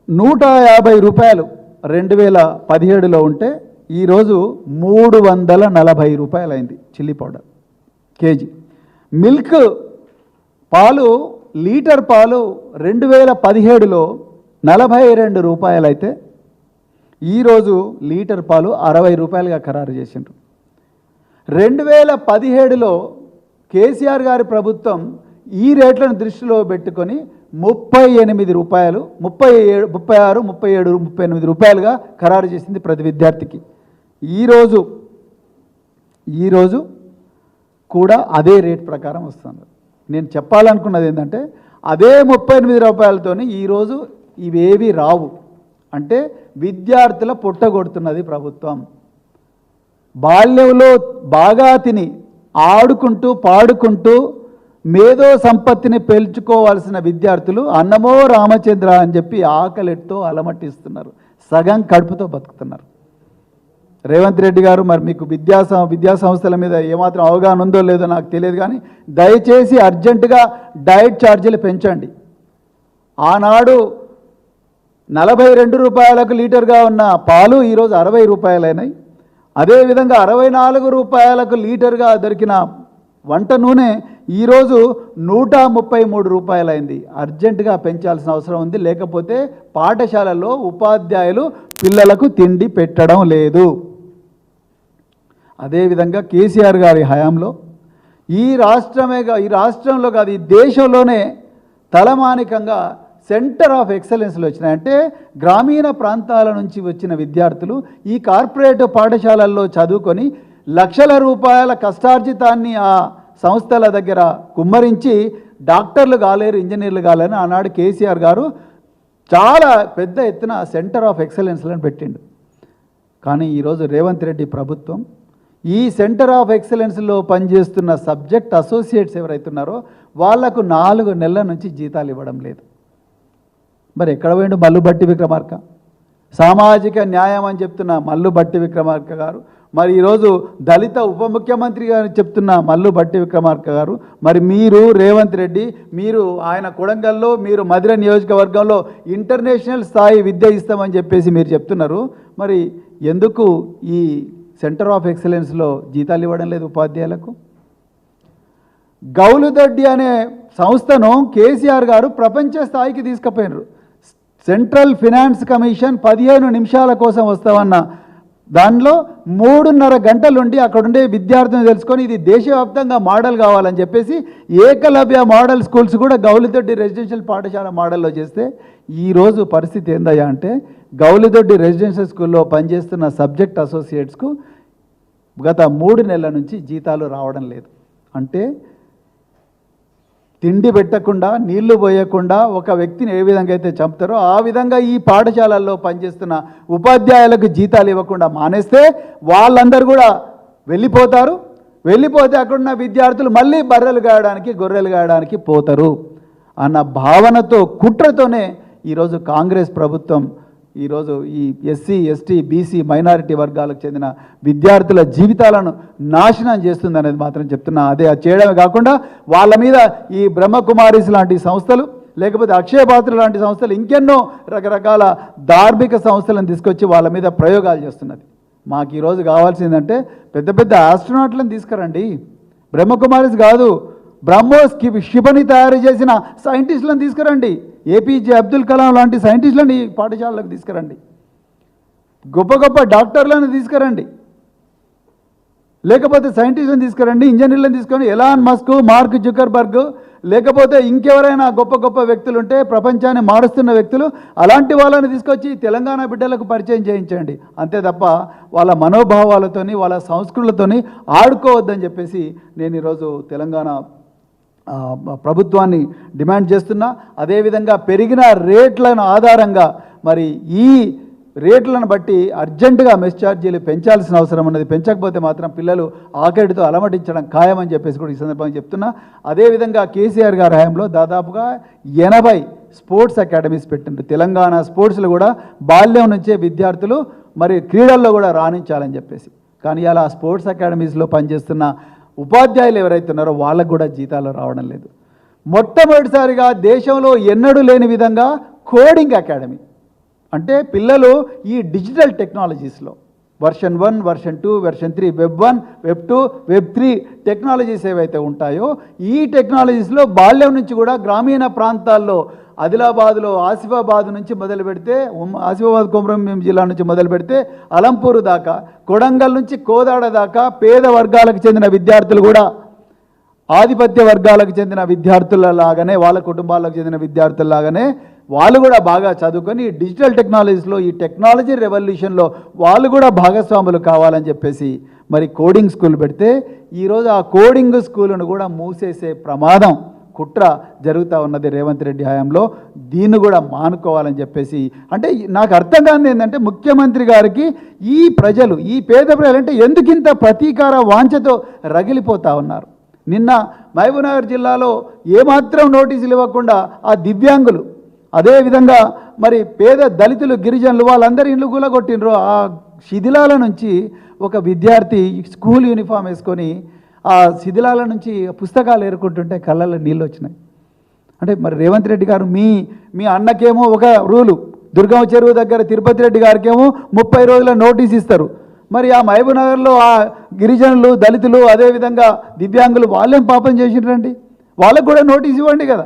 150 రూపాయలు 2017లో ఉంటే ఈరోజు 340 రూపాయలు అయింది చిల్లీ పౌడర్ కేజీ. మిల్క్ పాలు లీటర్ పాలు 2017లో 42 రూపాయలు అయితే ఈరోజు లీటర్ పాలు 60 రూపాయలుగా ఖరారు చేసిండ్రు. 2017లో కేసీఆర్ గారి ప్రభుత్వం ఈ రేట్లను దృష్టిలో పెట్టుకొని 38 రూపాయలు 36, 37, 38 రూపాయలుగా ఖరారు చేసింది ప్రతి విద్యార్థికి. ఈరోజు కూడా అదే రేట్ ప్రకారం వస్తుంది. నేను చెప్పాలనుకున్నది ఏంటంటే అదే 38 రూపాయలతోని ఈరోజు ఇవేవి రావు. అంటే విద్యార్థుల పొట్టగొడుతున్నది ప్రభుత్వం. బాల్యంలో బాగా తిని ఆడుకుంటూ పాడుకుంటూ మేధో సంపత్తిని పెంచుకోవాల్సిన విద్యార్థులు అన్నమో రామచంద్ర అని చెప్పి ఆకలితో అలమటిస్తున్నారు, సగం కడుపుతో బతుకుతున్నారు. రేవంత్ రెడ్డి గారు, మరి మీకు విద్యా సంస్థల మీద ఏమాత్రం అవగాహన ఉందో లేదో నాకు తెలియదు, కానీ దయచేసి అర్జెంటుగా డైట్ ఛార్జీలు పెంచండి. ఆనాడు 42 రూపాయలకు లీటర్గా ఉన్న పాలు ఈరోజు 60 రూపాయలైనాయి. అదేవిధంగా 64 రూపాయలకు లీటర్గా దొరికిన వంట నూనె ఈరోజు 133 రూపాయలైంది. అర్జెంటుగా పెంచాల్సిన అవసరం ఉంది, లేకపోతే పాఠశాలల్లో ఉపాధ్యాయులు పిల్లలకు తిండి పెట్టడం లేదు. అదేవిధంగా కేసీఆర్ గారి హయాంలో ఈ రాష్ట్రంలో కాదు ఈ దేశంలోనే తలమానికంగా సెంటర్ ఆఫ్ ఎక్సలెన్స్లు వచ్చినాయి. అంటే గ్రామీణ ప్రాంతాల నుంచి వచ్చిన విద్యార్థులు ఈ కార్పొరేట్ పాఠశాలల్లో చదువుకొని లక్షల రూపాయల కష్టార్జితాన్ని ఆ సంస్థల దగ్గర కుమ్మరించి డాక్టర్లు కాలేరు, ఇంజనీర్లు కాలేరు. ఆనాడు కేసీఆర్ గారు చాలా పెద్ద ఎత్తున సెంటర్ ఆఫ్ ఎక్సలెన్స్లను పెట్టిండు. కానీ ఈరోజు రేవంత్ రెడ్డి ప్రభుత్వం ఈ సెంటర్ ఆఫ్ ఎక్సలెన్స్లో పనిచేస్తున్న సబ్జెక్ట్ అసోసియేట్స్ ఎవరైతున్నారో వాళ్లకు 4 నెలల నుంచి జీతాలు ఇవ్వడం లేదు. మరి ఎక్కడ పోయిండు మల్లుబట్టి విక్రమార్క? సామాజిక న్యాయం అని చెప్తున్న మల్లుబట్టి విక్రమార్క గారు, మరి ఈరోజు దళిత ఉప ముఖ్యమంత్రి గారు చెప్తున్న మల్లుబట్టి విక్రమార్క గారు, మరి మీరు రేవంత్ రెడ్డి, మీరు ఆయన కొడంగల్లో, మీరు మధిర నియోజకవర్గంలో ఇంటర్నేషనల్ స్థాయి విద్య ఇస్తామని చెప్పేసి మీరు చెప్తున్నారు. మరి ఎందుకు ఈ సెంటర్ ఆఫ్ ఎక్సలెన్స్లో జీతాలు ఇవ్వడం లేదు ఉపాధ్యాయులకు? గౌలుదొడ్డి అనే సంస్థను కేసీఆర్ గారు ప్రపంచ స్థాయికి తీసుకుపోయినారు. సెంట్రల్ ఫినాన్స్ కమిషన్ 15 నిమిషాల కోసం వస్తామన్న దానిలో 3.5 గంటలుండి అక్కడుండే విద్యార్థులను తెలుసుకొని ఇది దేశవ్యాప్తంగా మోడల్ కావాలని చెప్పేసి ఏకలవ్య మోడల్ స్కూల్స్ కూడా గౌలిదొడ్డి రెసిడెన్షియల్ పాఠశాల మోడల్లో చేస్తే ఈరోజు పరిస్థితి ఏందయ్యా అంటే గౌలిదొడ్డి రెసిడెన్షియల్ స్కూల్లో పనిచేస్తున్న సబ్జెక్ట్ అసోసియేట్స్కు గత 3 నెలల నుంచి జీతాలు రావడం లేదు. అంటే తిండి పెట్టకుండా నీళ్లు పోయకుండా ఒక వ్యక్తిని ఏ విధంగా అయితే చంపుతారో ఆ విధంగా ఈ పాఠశాలల్లో పనిచేస్తున్న ఉపాధ్యాయులకు జీతాలు ఇవ్వకుండా మానేస్తే వాళ్ళందరూ కూడా వెళ్ళిపోతారు. వెళ్ళిపోతే అక్కడున్న విద్యార్థులు మళ్ళీ బర్రెలు గాయడానికి గొర్రెలు గాయడానికి పోతారు అన్న భావనతో కుట్రతోనే ఈరోజు కాంగ్రెస్ ప్రభుత్వం ఈరోజు ఈ ఎస్సీ ఎస్టీ బీసీ మైనారిటీ వర్గాలకు చెందిన విద్యార్థుల జీవితాలను నాశనం చేస్తుందనేది మాత్రం చెప్తున్నా. అదే చేయడమే కాకుండా వాళ్ళ మీద ఈ బ్రహ్మకుమారీస్ లాంటి సంస్థలు లేకపోతే అక్షయపాత్ర లాంటి సంస్థలు ఇంకెన్నో రకరకాల ధార్మిక సంస్థలను తీసుకొచ్చి వాళ్ళ మీద ప్రయోగాలు చేస్తున్నది. మాకు ఈరోజు కావాల్సిందంటే పెద్ద పెద్ద ఆస్ట్రోనాట్లను తీసుకురండి, బ్రహ్మకుమారీస్ కాదు, బ్రహ్మోస్ క్షిపణి తయారు చేసిన సైంటిస్టులను తీసుకురండి, ఏపీజే అబ్దుల్ కలాం లాంటి సైంటిస్టులను ఈ పాఠశాలకు తీసుకురండి, గొప్ప గొప్ప డాక్టర్లను తీసుకురండి, లేకపోతే సైంటిస్టులను తీసుకురండి, ఇంజనీర్లను తీసుకొని ఎలాన్ మస్క్, మార్క్ జుకర్బర్గ్, లేకపోతే ఇంకెవరైనా గొప్ప గొప్ప వ్యక్తులు ఉంటే ప్రపంచాన్ని మారుస్తున్న వ్యక్తులు అలాంటి వాళ్ళని తీసుకొచ్చి తెలంగాణ బిడ్డలకు పరిచయం చేయించండి. అంతే తప్ప వాళ్ళ మనోభావాలతోని వాళ్ళ సంస్కృతులతోని ఆడుకోవద్దని చెప్పేసి నేను ఈరోజు తెలంగాణ ప్రభుత్వాన్ని డిమాండ్ చేస్తున్నా. అదేవిధంగా పెరిగిన రేట్లను ఆధారంగా మరి ఈ రేట్లను బట్టి అర్జెంటుగా మెస్ ఛార్జీలు పెంచాల్సిన అవసరం ఉన్నది. పెంచకపోతే మాత్రం పిల్లలు ఆకలితో అలమటించడం ఖాయమని చెప్పేసి కూడా ఈ సందర్భంగా చెప్తున్నా. అదేవిధంగా కేసీఆర్ గారి హయాంలో దాదాపుగా 80 స్పోర్ట్స్ అకాడమీస్ పెట్టిండ్రు. తెలంగాణ స్పోర్ట్స్లో కూడా బాల్యం నుంచే విద్యార్థులు మరి క్రీడల్లో కూడా రాణించాలని చెప్పేసి. కానీ అలా స్పోర్ట్స్ అకాడమీస్లో పనిచేస్తున్న ఉపాధ్యాయులు ఎవరైతే ఉన్నారో వాళ్ళకు కూడా జీతాలు రావడం లేదు. మొట్టమొదటిసారిగా దేశంలో ఎన్నడూ లేని విధంగా కోడింగ్ అకాడమీ అంటే పిల్లలు ఈ డిజిటల్ టెక్నాలజీస్లో version 1, version 2, version 3, web 1, web 2, web 3 technologies ఏవైతే ఉంటాయో ఈ టెక్నాలజీస్లో బాల్యం నుంచి కూడా గ్రామీణ ప్రాంతాల్లో ఆదిలాబాద్లో ఆసిఫాబాద్ నుంచి మొదలు పెడితే ఆసిఫాబాద్ కొమరంభీం జిల్లా నుంచి మొదలు పెడితే అలంపూరు దాకా, కొడంగల్ నుంచి కోదాడ దాకా పేద వర్గాలకు చెందిన విద్యార్థులు కూడా ఆధిపత్య వర్గాలకు చెందిన విద్యార్థులలాగానే వాళ్ళ కుటుంబాలకు చెందిన విద్యార్థులలాగానే వాళ్ళు కూడా బాగా చదువుకొని డిజిటల్ టెక్నాలజీస్లో ఈ టెక్నాలజీ రెవల్యూషన్లో వాళ్ళు కూడా భాగస్వాములు కావాలని చెప్పేసి మరి కోడింగ్ స్కూల్ పెడితే ఈరోజు ఆ కోడింగ్ స్కూలును కూడా మూసేసే ప్రమాదం కుట్ర జరుగుతూ ఉన్నది రేవంత్ రెడ్డి హయాంలో. దీన్ని కూడా మానుకోవాలని చెప్పేసి అంటే నాకు అర్థం కానిది ఏంటంటే ముఖ్యమంత్రి గారికి ఈ ప్రజలు ఈ పేద ప్రజలు అంటే ఎందుకింత ప్రతీకార వాంఛతో రగిలిపోతూ ఉన్నారు. నిన్న మహబూబ్నగర్ జిల్లాలో ఏమాత్రం నోటీసులు ఇవ్వకుండా ఆ దివ్యాంగులు అదేవిధంగా మరి పేద దళితులు గిరిజనులు వాళ్ళందరి ఇళ్ళు కూలగొట్టినరు. ఆ శిథిలాల నుంచి ఒక విద్యార్థి స్కూల్ యూనిఫామ్ వేసుకొని ఆ శిథిలాల నుంచి పుస్తకాలు ఏరుకుంటుంటే కళ్ళల్లో నీళ్ళు వచ్చినాయి. అంటే మరి రేవంత్ రెడ్డి గారు మీ అన్నకేమో ఒక రూలు, దుర్గమ్మ చెరువు దగ్గర తిరుపతి రెడ్డి గారికేమో 30 రోజుల నోటీస్ ఇస్తారు. మరి ఆ మహబూబ్నగర్లో ఆ గిరిజనులు దళితులు అదేవిధంగా దివ్యాంగులు వాళ్ళేం పాపం చేసినారండి? వాళ్ళకు కూడా నోటీస్ ఇవ్వండి కదా,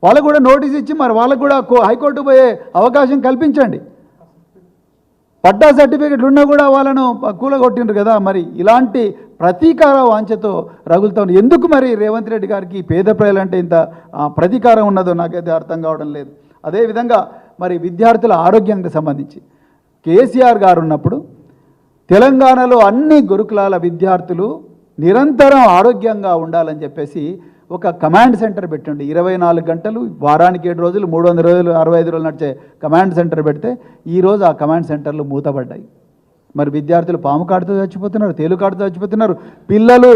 వాళ్ళకు కూడా నోటీస్ ఇచ్చి మరి వాళ్ళకు కూడా హైకోర్టు పోయే అవకాశం కల్పించండి. పట్టా సర్టిఫికెట్లు ఉన్నా కూడా వాళ్ళను కూలగొట్టిండ్రు కదా. మరి ఇలాంటి ప్రతీకార వాంఛతో రగులుతా ఉంది. ఎందుకు మరి రేవంత్ రెడ్డి గారికి పేద ప్రజలంటే ఇంత ప్రతీకారం ఉన్నదో నాకైతే అర్థం కావడం లేదు. అదేవిధంగా మరి విద్యార్థుల ఆరోగ్యానికి సంబంధించి కేసీఆర్ గారు ఉన్నప్పుడు తెలంగాణలో అన్ని గురుకులాల విద్యార్థులు నిరంతరం ఆరోగ్యంగా ఉండాలని చెప్పేసి ఒక కమాండ్ సెంటర్ పెట్టండి. 24 గంటలు వారానికి 7 రోజులు 300 రోజులు 65 రోజులు నడిచే కమాండ్ సెంటర్ పెడితే ఈరోజు ఆ కమాండ్ సెంటర్లు మూతపడ్డాయి. మరి విద్యార్థులు పాము కాటుతో చచ్చిపోతున్నారు, తేలు కాటుతో చచ్చిపోతున్నారు. పిల్లలు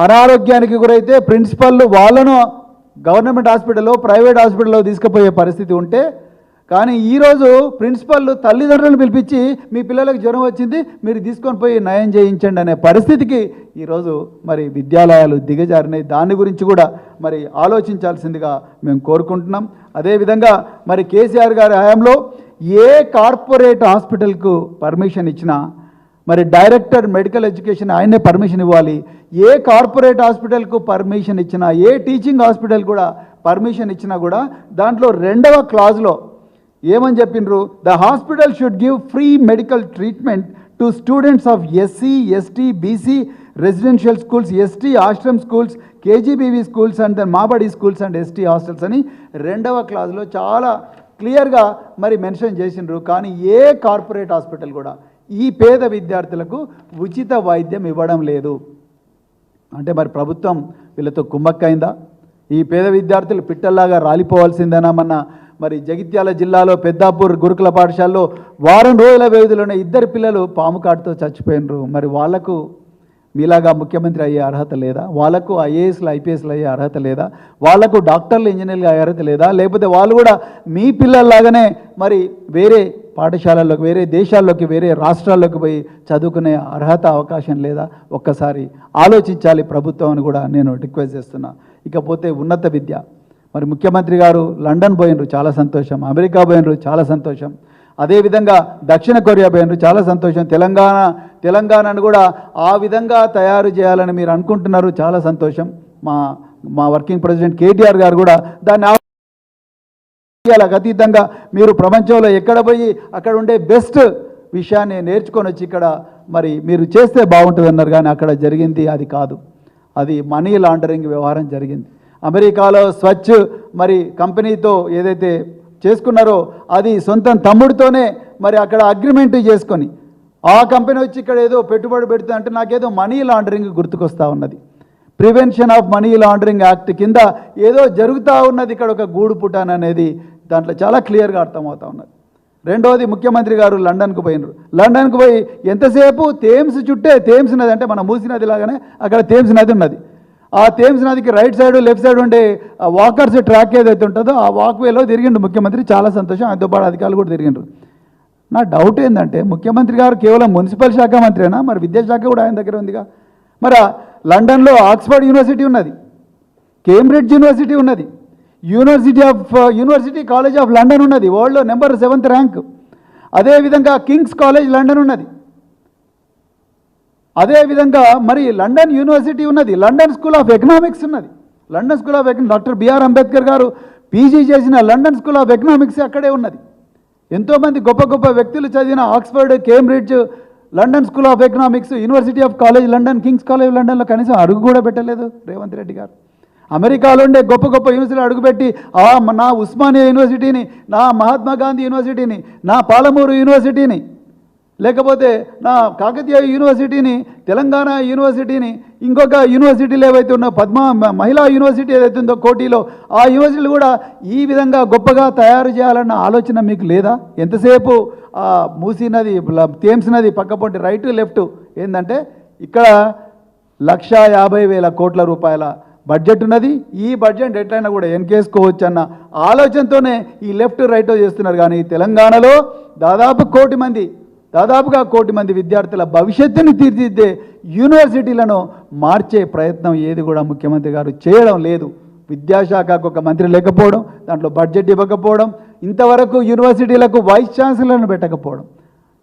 అనారోగ్యానికి గురైతే ప్రిన్సిపల్ వాళ్ళను గవర్నమెంట్ హాస్పిటల్లో ప్రైవేట్ హాస్పిటల్లో తీసుకుపోయే పరిస్థితి ఉంటే కానీ ఈరోజు ప్రిన్సిపల్ తల్లిదండ్రులను పిలిపించి మీ పిల్లలకు జ్వరం వచ్చింది మీరు తీసుకొని పోయి నయం చేయించండి అనే పరిస్థితికి ఈరోజు మరి విద్యాలయాలు దిగజారినాయి. దాని గురించి కూడా మరి ఆలోచించాల్సిందిగా మేము కోరుకుంటున్నాం. అదేవిధంగా మరి కేసీఆర్ గారి హయాంలో ఏ కార్పొరేట్ హాస్పిటల్కు పర్మిషన్ ఇచ్చినా మరి డైరెక్టర్ మెడికల్ ఎడ్యుకేషన్ ఆయనే పర్మిషన్ ఇవ్వాలి. ఏ కార్పొరేట్ హాస్పిటల్కు పర్మిషన్ ఇచ్చినా ఏ టీచింగ్ హాస్పిటల్ కూడా పర్మిషన్ ఇచ్చినా కూడా దాంట్లో 2వ క్లాజ్లో ఏమని చెప్పిండ్రు? The hospital should give free medical treatment to students of SC, ST, BC residential schools, ST Ashram schools, KGBV schools and then Mabadi schools and ST hostels అని 2వ క్లాజ్లో చాలా క్లియర్గా మరి మెన్షన్ చేసిండ్రు. కానీ ఏ కార్పొరేట్ హాస్పిటల్ కూడా ఈ పేద విద్యార్థులకు ఉచిత వైద్యం ఇవ్వడం లేదు. అంటే మరి ప్రభుత్వం వీళ్ళతో కుమ్మక్కైందా? ఈ పేద విద్యార్థులు పిట్టల్లాగా రాలిపోవాల్సిందేనా? మరి జగిత్యాల జిల్లాలో పెద్దాపూర్ గురుకుల పాఠశాలలో వారం రోజుల వ్యవధిలోనే 2 పిల్లలు పాము కాటుతో చచ్చిపోయినరు. మరి వాళ్లకు మీలాగా ముఖ్యమంత్రి అయ్యే అర్హత లేదా? వాళ్లకు ఐఏఎస్లు, ఐపీఎస్లు అయ్యే అర్హత లేదా? వాళ్లకు డాక్టర్లు, ఇంజనీర్లు అయ్యే అర్హత లేదా? లేకపోతే వాళ్ళు కూడా మీ పిల్లల్లాగానే మరి వేరే పాఠశాలల్లోకి, వేరే దేశాల్లోకి, వేరే రాష్ట్రాల్లోకి పోయి చదువుకునే అర్హత, అవకాశం లేదా? ఒక్కసారి ఆలోచించాలి ప్రభుత్వం అని కూడా నేను రిక్వెస్ట్ చేస్తున్నా. ఇకపోతే ఉన్నత విద్య, మరి ముఖ్యమంత్రి గారు లండన్ పోయినరు, చాలా సంతోషం. అమెరికా పోయినరు, చాలా సంతోషం. అదేవిధంగా దక్షిణ కొరియా పోయినరు, చాలా సంతోషం. తెలంగాణను కూడా ఆ విధంగా తయారు చేయాలని మీరు అనుకుంటున్నారు, చాలా సంతోషం. మా వర్కింగ్ ప్రెసిడెంట్ కేటీఆర్ గారు కూడా దాన్ని అతీతంగా మీరు ప్రపంచంలో ఎక్కడ పోయి అక్కడ ఉండే బెస్ట్ విషయాన్ని నేర్చుకొని వచ్చి ఇక్కడ మరి మీరు చేస్తే బాగుంటుంది అన్నారు. కానీ అక్కడ జరిగింది అది కాదు, అది మనీ లాండరింగ్ వ్యవహారం జరిగింది. అమెరికాలో స్వచ్ఛ మరి కంపెనీతో ఏదైతే చేసుకున్నారో అది సొంతం తమ్ముడితోనే మరి అక్కడ అగ్రిమెంట్ చేసుకొని ఆ కంపెనీ వచ్చి ఇక్కడ ఏదో పెట్టుబడి పెడుతుంది అంటే నాకేదో మనీ లాండరింగ్ గుర్తుకొస్తూ ఉన్నది. Prevention of money laundering act కింద ఏదో జరుగుతూ ఉన్నది ఇక్కడ, ఒక గూడు పుటాన్ అనేది దాంట్లో చాలా క్లియర్గా అర్థమవుతూ ఉన్నది. రెండవది, ముఖ్యమంత్రి గారు లండన్కు పోయినారు. లండన్కు పోయి ఎంతసేపు థేమ్స్ చుట్టే, థేమ్స్ నది అంటే మన మూసీ నది లాగానే అక్కడ థేమ్స్ నది ఉన్నది. ఆ థేమ్స్ నదికి రైట్ సైడ్ లెఫ్ట్ సైడ్ ఉండే వాకర్స్ ట్రాక్ ఏదైతే ఉంటుందో ఆ వాక్వేలో తిరిగిండు ముఖ్యమంత్రి, చాలా సంతోషం. ఆయనతో పాటు అధికారులు కూడా తిరిగిండ్రు. నా డౌట్ ఏంటంటే ముఖ్యమంత్రి గారు కేవలం మున్సిపల్ శాఖ మంత్రినా? మరి విద్యాశాఖ కూడా ఆయన దగ్గర ఉందిగా. మరి లండన్లో ఆక్స్ఫర్డ్ యూనివర్సిటీ ఉన్నది, కేంబ్రిడ్జ్ యూనివర్సిటీ ఉన్నది, యూనివర్సిటీ కాలేజ్ ఆఫ్ లండన్ ఉన్నది, వరల్డ్లో నెంబర్ 7th ర్యాంక్. అదేవిధంగా కింగ్స్ కాలేజ్ లండన్ ఉన్నది. అదేవిధంగా మరి లండన్ యూనివర్సిటీ ఉన్నది, లండన్ స్కూల్ ఆఫ్ ఎకనామిక్స్ ఉన్నది. London school of doctor BR Ambedkar garu PG చేసిన లండన్ స్కూల్ ఆఫ్ ఎకనామిక్స్ అక్కడే ఉన్నది. ఎంతోమంది గొప్ప గొప్ప వ్యక్తులు చదివిన Oxford, Cambridge, London school of economics, university of college London, Kings college లండన్లో కనీసం అడుగు కూడా పెట్టలేదు రేవంత్ రెడ్డి గారు. అమెరికాలో ఉండే గొప్ప గొప్ప యూనివర్సిటీలు అడుగుపెట్టి నా ఉస్మానియా యూనివర్సిటీని, నా మహాత్మా గాంధీ యూనివర్సిటీని, నా పాలమూరు యూనివర్సిటీని, లేకపోతే నా కాకతీయ యూనివర్సిటీని, తెలంగాణ యూనివర్సిటీని, ఇంకొక యూనివర్సిటీలు ఏవైతే ఉన్నో మహిళా యూనివర్సిటీ ఏదైతే ఉందో కోటిలో, ఆ యూనివర్సిటీలు కూడా ఈ విధంగా గొప్పగా తయారు చేయాలన్న ఆలోచన మీకు లేదా? ఎంతసేపు మూసీ నది, థేమ్స్ నది పక్కపొంటి రైట్ లెఫ్ట్ ఏంటంటే ఇక్కడ 1,50,000 కోట్ల రూపాయల బడ్జెట్ ఉన్నది. ఈ బడ్జెట్ ఎట్లయినా కూడా ఎన్కేసుకోవచ్చు అన్న ఆలోచనతోనే ఈ లెఫ్ట్ రైట్ చేస్తున్నారు. కానీ తెలంగాణలో దాదాపుగా కోటి మంది విద్యార్థుల భవిష్యత్తుని తీర్చిదిద్దే యూనివర్సిటీలను మార్చే ప్రయత్నం ఏది కూడా ముఖ్యమంత్రి గారు చేయడం లేదు. విద్యాశాఖకు ఒక మంత్రి లేకపోవడం, దాంట్లో బడ్జెట్ ఇవ్వకపోవడం, ఇంతవరకు యూనివర్సిటీలకు వైస్ ఛాన్సలర్ను పెట్టకపోవడం.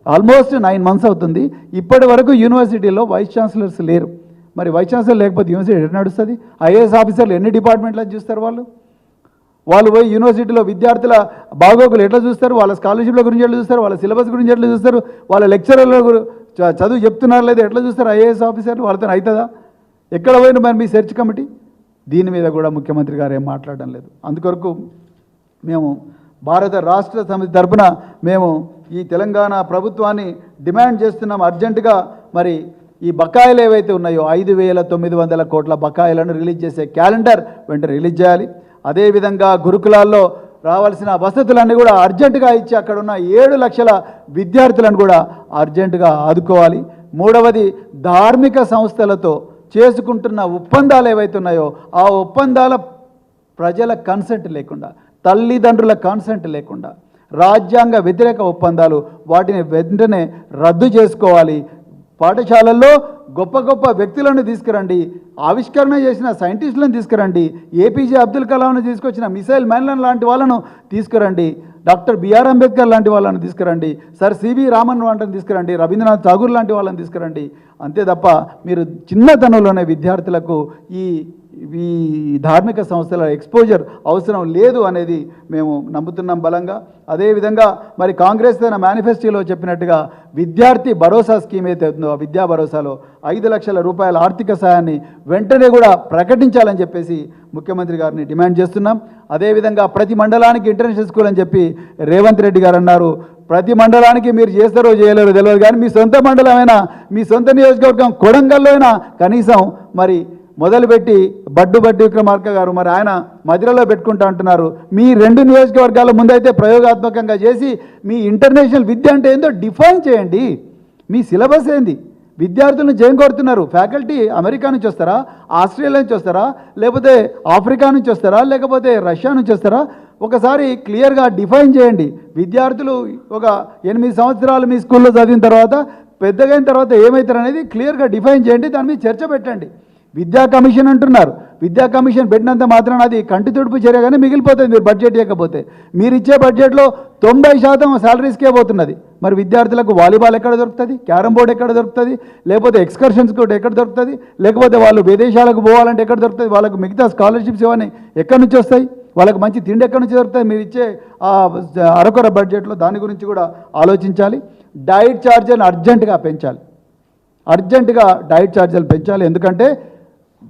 ఆల్మోస్ట్ 9 months అవుతుంది, ఇప్పటి వరకు యూనివర్సిటీలో వైస్ ఛాన్సలర్స్ లేరు. మరి వైస్ ఛాన్సలర్ లేకపోతే యూనివర్సిటీ ఎట్లా నడుస్తుంది? ఐఏఎస్ ఆఫీసర్లు ఎన్ని డిపార్ట్మెంట్లను చూస్తారు? వాళ్ళు పోయి యూనివర్సిటీలో విద్యార్థుల బాగోగులు ఎట్లా చూస్తారు? వాళ్ళ స్కాలర్షిప్ల గురించి ఎట్లా చూస్తారు? వాళ్ళ సిలబస్ గురించి ఎట్లా చూస్తారు? వాళ్ళ లెక్చరర్ల చదువు చెప్తున్నారు లేదా ఎట్లా చూస్తారు? ఐఏఎస్ ఆఫీసర్లు వాళ్ళతో అవుతుందా? ఎక్కడ పోయిన మరి మీ సెర్చ్ కమిటీ? దీని మీద కూడా ముఖ్యమంత్రి గారు ఏం మాట్లాడడం లేదు. అందుకొరకు మేము భారత రాష్ట్ర సమితి తరఫున మేము ఈ తెలంగాణ ప్రభుత్వాన్ని డిమాండ్ చేస్తున్నాం, అర్జెంటుగా మరి ఈ బకాయిలు ఏవైతే ఉన్నాయో 5,900 కోట్ల బకాయిలను రిలీజ్ చేసే క్యాలెండర్ వెంటనే రిలీజ్ చేయాలి. అదేవిధంగా గురుకులాల్లో రావాల్సిన వసతులన్నీ కూడా అర్జెంటుగా ఇచ్చి అక్కడ ఉన్న 7 లక్షల విద్యార్థులను కూడా అర్జెంటుగా ఆదుకోవాలి. మూడవది, ధార్మిక సంస్థలతో చేసుకుంటున్న ఒప్పందాలు ఏవైతే ఉన్నాయో ఆ ఒప్పందాల ప్రజల కన్సెంట్ లేకుండా, తల్లిదండ్రుల కన్సెంట్ లేకుండా రాజ్యాంగ వ్యతిరేక ఒప్పందాలు, వాటిని వెంటనే రద్దు చేసుకోవాలి. పాఠశాలల్లో గొప్ప గొప్ప వ్యక్తులను తీసుకురండి, ఆవిష్కరణ చేసిన సైంటిస్టులను తీసుకురండి, ఏపీజే అబ్దుల్ కలాంను తీసుకొచ్చిన మిసైల్ మ్యాన్లను లాంటి వాళ్ళను తీసుకురండి, డాక్టర్ బిఆర్ అంబేద్కర్ లాంటి వాళ్ళని తీసుకురండి, సర్ సివి రామన్ వంటని తీసుకురండి, రవీంద్రనాథ్ ఠాగూర్ లాంటి వాళ్ళని తీసుకురండి. అంతే తప్ప మీరు చిన్నతనంలోనే విద్యార్థులకు ఈ ధార్మిక సంస్థల ఎక్స్పోజర్ అవసరం లేదు అనేది మేము నమ్ముతున్నాం బలంగా. అదేవిధంగా మరి కాంగ్రెస్ తన మేనిఫెస్టోలో చెప్పినట్టుగా విద్యార్థి భరోసా స్కీమ్ అయితే ఉందో ఆ విద్యా భరోసాలో 5 లక్షల రూపాయల ఆర్థిక సహాయాన్ని వెంటనే కూడా ప్రకటించాలని చెప్పేసి ముఖ్యమంత్రి గారిని డిమాండ్ చేస్తున్నాం. అదేవిధంగా ప్రతి మండలానికి ఇంటర్నేషనల్ స్కూల్ అని చెప్పి రేవంత్ రెడ్డి గారు అన్నారు. ప్రతి మండలానికి మీరు చేస్తారో చేయలేరో తెలియదు, కానీ మీ సొంత మండలమైనా మీ సొంత నియోజకవర్గం కొడంగల్లో అయినా కనీసం మరి మొదలుపెట్టి బడ్డు విక్రమార్క గారు మరి ఆయన మధ్యలో పెట్టుకుంటా అంటున్నారు. మీ 2 నియోజకవర్గాల ముందైతే ప్రయోగాత్మకంగా చేసి మీ ఇంటర్నేషనల్ విద్య అంటే ఏందో డిఫైన్ చేయండి. మీ సిలబస్ ఏంది? విద్యార్థులను జయం కోరుతున్నారు. ఫ్యాకల్టీ అమెరికా నుంచి వస్తారా, ఆస్ట్రేలియా నుంచి వస్తారా, లేకపోతే ఆఫ్రికా నుంచి వస్తారా, లేకపోతే రష్యా నుంచి వస్తారా? ఒకసారి క్లియర్గా డిఫైన్ చేయండి. విద్యార్థులు ఒక 8 సంవత్సరాలు మీ స్కూల్లో చదివిన తర్వాత పెద్దగైన తర్వాత ఏమవుతారు అనేది క్లియర్గా డిఫైన్ చేయండి. దాని మీద చర్చ పెట్టండి. విద్యా కమిషన్ అంటున్నారు. విద్యా కమిషన్ పెట్టినంత మాత్రాన అది కంటి తుడుపు చర్యగానే మిగిలిపోతుంది. మీరు బడ్జెట్ ఇవ్వకపోతే మీరు ఇచ్చే బడ్జెట్లో 90% శాలరీస్కే పోతున్నది. మరి విద్యార్థులకు వాలీబాల్ ఎక్కడ దొరుకుతుంది, క్యారమ్ బోర్డ్ ఎక్కడ దొరుకుతుంది, లేకపోతే ఎక్స్కర్షన్స్ కూడా ఎక్కడ దొరుకుతుంది, లేకపోతే వాళ్ళు విదేశాలకు పోవాలంటే ఎక్కడ దొరుకుతుంది, వాళ్ళకు మిగతా స్కాలర్షిప్స్ ఇవన్నీ ఎక్కడి నుంచి వస్తాయి, వాళ్ళకి మంచి తిండి ఎక్కడి నుంచి దొరుకుతుంది? మీరు ఇచ్చే అరకొర బడ్జెట్లో దాని గురించి కూడా ఆలోచించాలి. డైట్ ఛార్జీలను అర్జెంటుగా పెంచాలి. అర్జెంటుగా డైట్ ఛార్జీలు పెంచాలి. ఎందుకంటే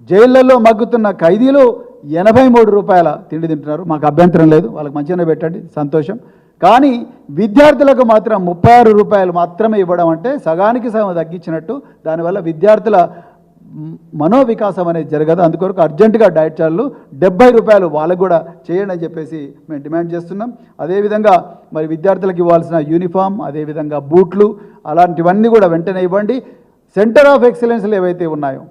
జైళ్ళల్లో మగ్గుతున్న ఖైదీలు 83 రూపాయల తిండి తింటున్నారు. మాకు అభ్యంతరం లేదు, వాళ్ళకి మంచిగానే పెట్టండి, సంతోషం. కానీ విద్యార్థులకు మాత్రం 36 రూపాయలు మాత్రమే ఇవ్వడం అంటే సగానికి సగం తగ్గించినట్టు. దానివల్ల విద్యార్థుల మనోవికాసం అనేది జరగదు. అందుకొరకు అర్జెంటుగా డైట్ ఛార్జీలు 70 రూపాయలు వాళ్ళకు కూడా చేయండి అని చెప్పేసి మేము డిమాండ్ చేస్తున్నాం. అదేవిధంగా మరి విద్యార్థులకు ఇవ్వాల్సిన యూనిఫామ్, అదేవిధంగా బూట్లు అలాంటివన్నీ కూడా వెంటనే ఇవ్వండి. సెంటర్ ఆఫ్ ఎక్సలెన్స్లు ఏవైతే ఉన్నాయో,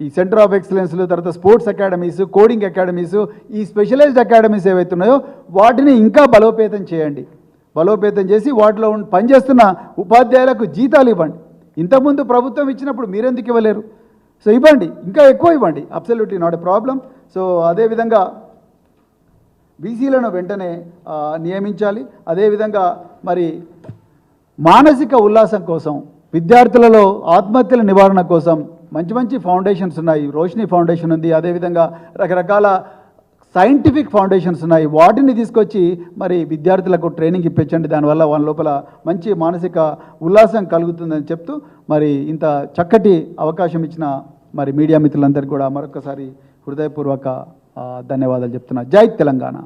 ఈ సెంటర్ ఆఫ్ ఎక్సలెన్స్లు, తర్వాత స్పోర్ట్స్ అకాడమీస్, కోడింగ్ అకాడమీస్, ఈ స్పెషలైజ్డ్ అకాడమీస్ ఏవైతే ఉన్నాయో వాటిని ఇంకా బలోపేతం చేయండి. బలోపేతం చేసి వాటిలో పనిచేస్తున్న ఉపాధ్యాయులకు జీతాలు ఇవ్వండి. ఇంతకుముందు ప్రభుత్వం ఇచ్చినప్పుడు మీరెందుకు ఇవ్వలేరు? సో ఇవ్వండి, ఇంకా ఎక్కువ ఇవ్వండి. Absolutely not a problem. So అదేవిధంగా బీసీలను వెంటనే నియమించాలి. అదేవిధంగా మరి మానసిక ఉల్లాసం కోసం, విద్యార్థులలో ఆత్మహత్యల నివారణ కోసం మంచి మంచి ఫౌండేషన్స్ ఉన్నాయి. రోషిని ఫౌండేషన్ ఉంది, అదేవిధంగా రకరకాల సైంటిఫిక్ ఫౌండేషన్స్ ఉన్నాయి. వాటిని తీసుకొచ్చి మరి విద్యార్థులకు ట్రైనింగ్ ఇప్పించండి. దానివల్ల వాళ్ళ లోపల మంచి మానసిక ఉల్లాసం కలుగుతుందని చెప్తూ మరి ఇంత చక్కటి అవకాశం ఇచ్చిన మరి మీడియా మిత్రులందరికీ కూడా మరొకసారి హృదయపూర్వక ధన్యవాదాలు చెప్తున్నా. జై తెలంగాణ.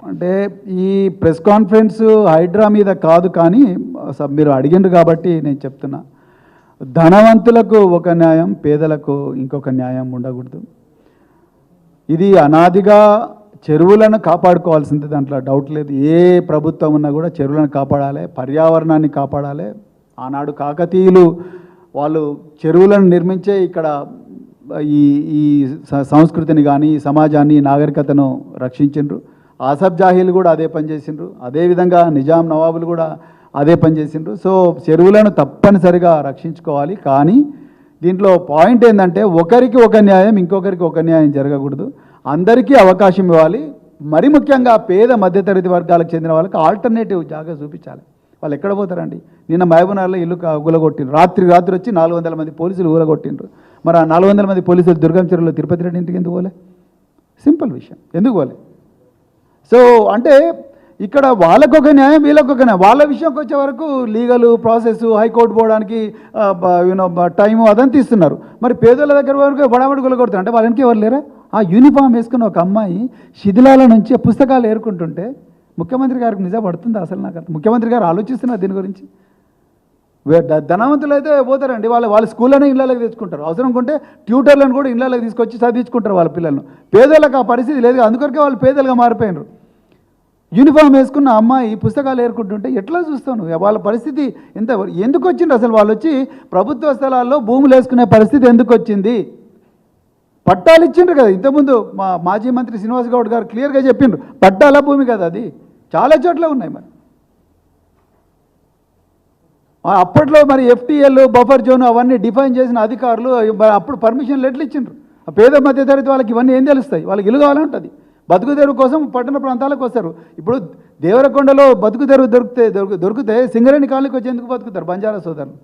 అంటే ఈ ప్రెస్ కాన్ఫరెన్స్ హైడ్రా మీద కాదు, కానీ మీరు అడిగిండ్రు కాబట్టి నేను చెప్తున్నా. ధనవంతులకు ఒక న్యాయం, పేదలకు ఇంకొక న్యాయం ఉండకూడదు. ఇది అనాదిగా చెరువులను కాపాడుకోవాల్సింది, దాంట్లో డౌట్ లేదు. ఏ ప్రభుత్వం ఉన్నా కూడా చెరువులను కాపాడాలి, పర్యావరణాన్ని కాపాడాలి. ఆనాడు కాకతీయులు వాళ్ళు చెరువులను నిర్మించే ఇక్కడ ఈ ఈ సంస్కృతిని కానీ సమాజాన్ని, నాగరికతను రక్షించిండ్రు. ఆసఫ్ జాహీలు కూడా అదే పని చేసిండ్రు. అదేవిధంగా నిజాం నవాబులు కూడా అదే పని చేసిండ్రు. సో చెరువులను తప్పనిసరిగా రక్షించుకోవాలి. కానీ దీంట్లో పాయింట్ ఏంటంటే ఒకరికి ఒక న్యాయం, ఇంకొకరికి ఒక న్యాయం జరగకూడదు. అందరికీ అవకాశం ఇవ్వాలి. మరి ముఖ్యంగా పేద మధ్యతరగతి వర్గాలకు చెందిన వాళ్ళకి ఆల్టర్నేటివ్ జాగా చూపించాలి. వాళ్ళు ఎక్కడ పోతారండి? నిన్న మహబూబ్నగర్లో ఇల్లు ఊలగొట్టిండ్రు. రాత్రి వచ్చి 400 మంది పోలీసులు ఊలగొట్టిండ్రు. మరి ఆ 400 మంది పోలీసులు దుర్గం చెరువులో తిరుపతి రెడ్డి ఇంటికి ఎందుకు పోలే? సింపుల్ విషయం, ఎందుకు పోలే? సో అంటే ఇక్కడ వాళ్ళకొక న్యాయం, వీళ్ళకొక న్యాయం. వాళ్ళ విషయంకి వచ్చే వరకు లీగల్ ప్రాసెస్, హైకోర్టు పోవడానికి టైము అదంతా ఇస్తున్నారు. మరి పేదల దగ్గర వరకు బడాబడి కొలగొడుతున్నారు. అంటే వాళ్ళకి ఎవరు లేరా? ఆ యూనిఫామ్ వేసుకున్న ఒక అమ్మాయి శిథిలాల నుంచి పుస్తకాలు ఏరుకుంటుంటే ముఖ్యమంత్రి గారికి నిజం పడుతుంది అసలు? నాకు ముఖ్యమంత్రి గారు ఆలోచిస్తున్నారు దీని గురించి. ధనవంతులు అయితే పోతారండి, వాళ్ళ స్కూల్లోనే ఇళ్ళకి తెచ్చుకుంటారు. అవసరం కొంటే ట్యూటర్లను కూడా ఇళ్ళకి తీసుకొచ్చి చదివించుకుంటారు వాళ్ళ పిల్లలను. పేదలకు ఆ పరిస్థితి లేదు, అందుకొరకే వాళ్ళు పేదలుగా మారిపోయినారు. యూనిఫామ్ వేసుకున్న అమ్మాయి పుస్తకాలు ఏరుకుంటుంటే ఎట్లా చూస్తాను? వాళ్ళ పరిస్థితి ఎందుకు వచ్చింది అసలు? వాళ్ళు వచ్చి ప్రభుత్వ స్థలాల్లో భూములు వేసుకునే పరిస్థితి ఎందుకు వచ్చింది? పట్టాలు ఇచ్చిండ్రు కదా ఇంతకుముందు మా మాజీ మంత్రి శ్రీనివాస్ గౌడ్ గారు క్లియర్గా చెప్పిండ్రు, పట్టాల భూమి కదా అది, చాలా చోట్ల ఉన్నాయి. మరి అప్పట్లో మరి ఎఫ్టీఎల్ బఫర్ జోన్ అవన్నీ డిఫైన్ చేసిన అధికారులు అప్పుడు పర్మిషన్లు ఎట్లా ఇచ్చిండ్రు? పేద మధ్యతరగతి వాళ్ళకి ఇవన్నీ ఏం తెలుస్తాయి? వాళ్ళకి ఇల్లు కావాలంటుంది, బతుకు తెరువు కోసం పట్టణ ప్రాంతాలకు వస్తారు. ఇప్పుడు దేవరకొండలో బతుకు తెరువు దొరికితే సింగరేణి కాలనీకి వచ్చి ఎందుకు బతుకుతారు బంజారా సోదరులు?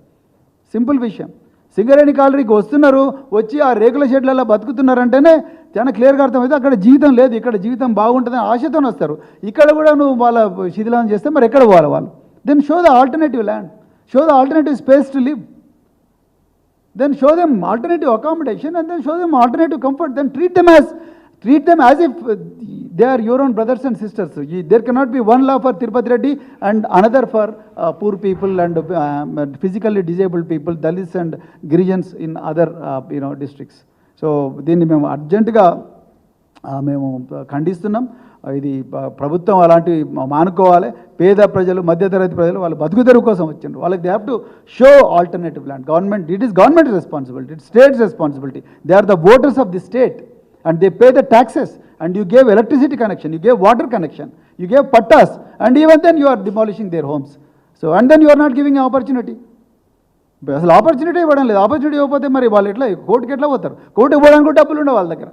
సింపుల్ విషయం. సింగరేణి కాలనీకి వస్తున్నారు, వచ్చి ఆ రేకుల షెడ్లలో బతుకుతున్నారంటేనే చాలా క్లియర్గా అర్థమైతే అక్కడ జీవితం లేదు, ఇక్కడ జీవితం బాగుంటుందని ఆశతో వస్తారు. ఇక్కడ కూడా నువ్వు వాళ్ళ శిథిలం చేస్తే మరి ఎక్కడ పోవాలి వాళ్ళు? Then show the alternative land, show the alternative space to live, then show them alternative accommodation and then show them alternative comfort, then treat them as if they are your own brothers and sisters. There cannot be one law for Tirupati Reddy and another for poor people and physically disabled people, Dalits and Girijans in other districts. So దీన్ని మేము అర్జెంటుగా మేము ఖండిస్తున్నాం. ఇది ప్రభుత్వం అలాంటివి మానుకోవాలి. పేద ప్రజలు మధ్యతరగతి ప్రజలు వాళ్ళు బతుకుదెరువు కోసం వచ్చిండ్రు, వాళ్ళకి they have to show alternative land. Government, it is government responsibility, it state's responsibility. They are the voters of the state and they pay the taxes and you gave electricity connection, you gave water connection, you gave pattas, and even then you are demolishing their homes. So and then you are not giving an opportunity. అసలు opportunity ఇవ్వడం లేదు. Opportunity ఇవ్వకపోతే మరి వాళ్ళు ఎట్లా కోర్టుకి ఎట్లా పోతారు? కోర్టుకు పోవడానికి కూడా డబ్బులు ఉండవు వాళ్ళ దగ్గర.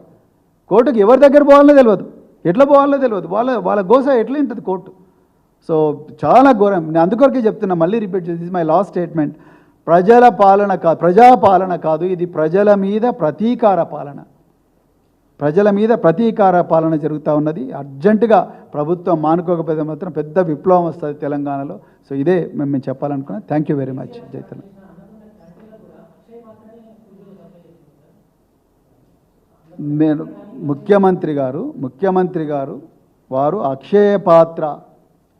కోర్టుకి ఎవరి దగ్గర పోవాలో తెలియదు, ఎట్లా పోవాలో తెలియదు, వాళ్ళ గోస ఎట్లా ఉంటుంది కోర్టు. సో చాలా ఘోరం. నేను అందుకొరకే చెప్తున్నా, మళ్ళీ రిపీట్ చేసి, దిస్ మై లాస్ట్ స్టేట్మెంట్. ప్రజాపాలన కాదు ఇది, ప్రజల మీద ప్రతీకార పాలన. ప్రజల మీద ప్రతీకార పాలన జరుగుతూ ఉన్నది. అర్జెంటుగా ప్రభుత్వం మానుకోకపోతే మాత్రం పెద్ద విప్లవం వస్తుంది తెలంగాణలో. సో ఇదే మేము చెప్పాలనుకున్నాం. Thank you very much. జైతన్. నేను ముఖ్యమంత్రి గారు వారు అక్షయ పాత్ర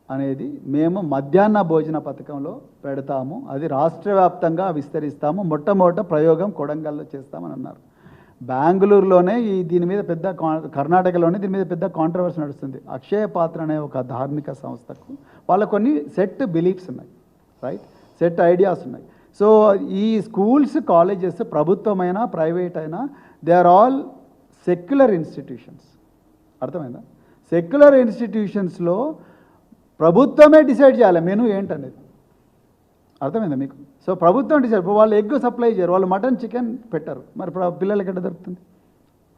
అనేది మేము మధ్యాహ్న భోజన పథకంలో పెడతాము, అది రాష్ట్ర వ్యాప్తంగా విస్తరిస్తాము, మొట్టమొదట ప్రయోగం కొడంగల్లో చేస్తామని అన్నారు. బెంగళూరులోనే దీని మీద పెద్ద కర్ణాటకలోనే దీని మీద పెద్ద కాంట్రవర్సీ నడుస్తుంది. అక్షయ పాత్ర అనే ఒక ధార్మిక సంస్థకు వాళ్ళ కొన్ని సెట్ బిలీఫ్స్ ఉన్నాయి, రైట్, సెట్ ఐడియాస్ ఉన్నాయి. సో ఈ స్కూల్స్, కాలేజెస్ ప్రభుత్వమైనా ప్రైవేట్ అయినా they are all secular institutions. అర్థమైందా? సెక్యులర్ ఇన్స్టిట్యూషన్స్లో ప్రభుత్వమే డిసైడ్ చేయాలి మెనూ ఏంటనేది. అర్థమైందా మీకు? సో ప్రభుత్వం డిసైడ్. ఇప్పుడు వాళ్ళు ఎగ్ సప్లై చేయరు, వాళ్ళు మటన్ చికెన్ పెట్టరు, మరి పిల్లలకి ఎట్లా దొరుకుతుంది?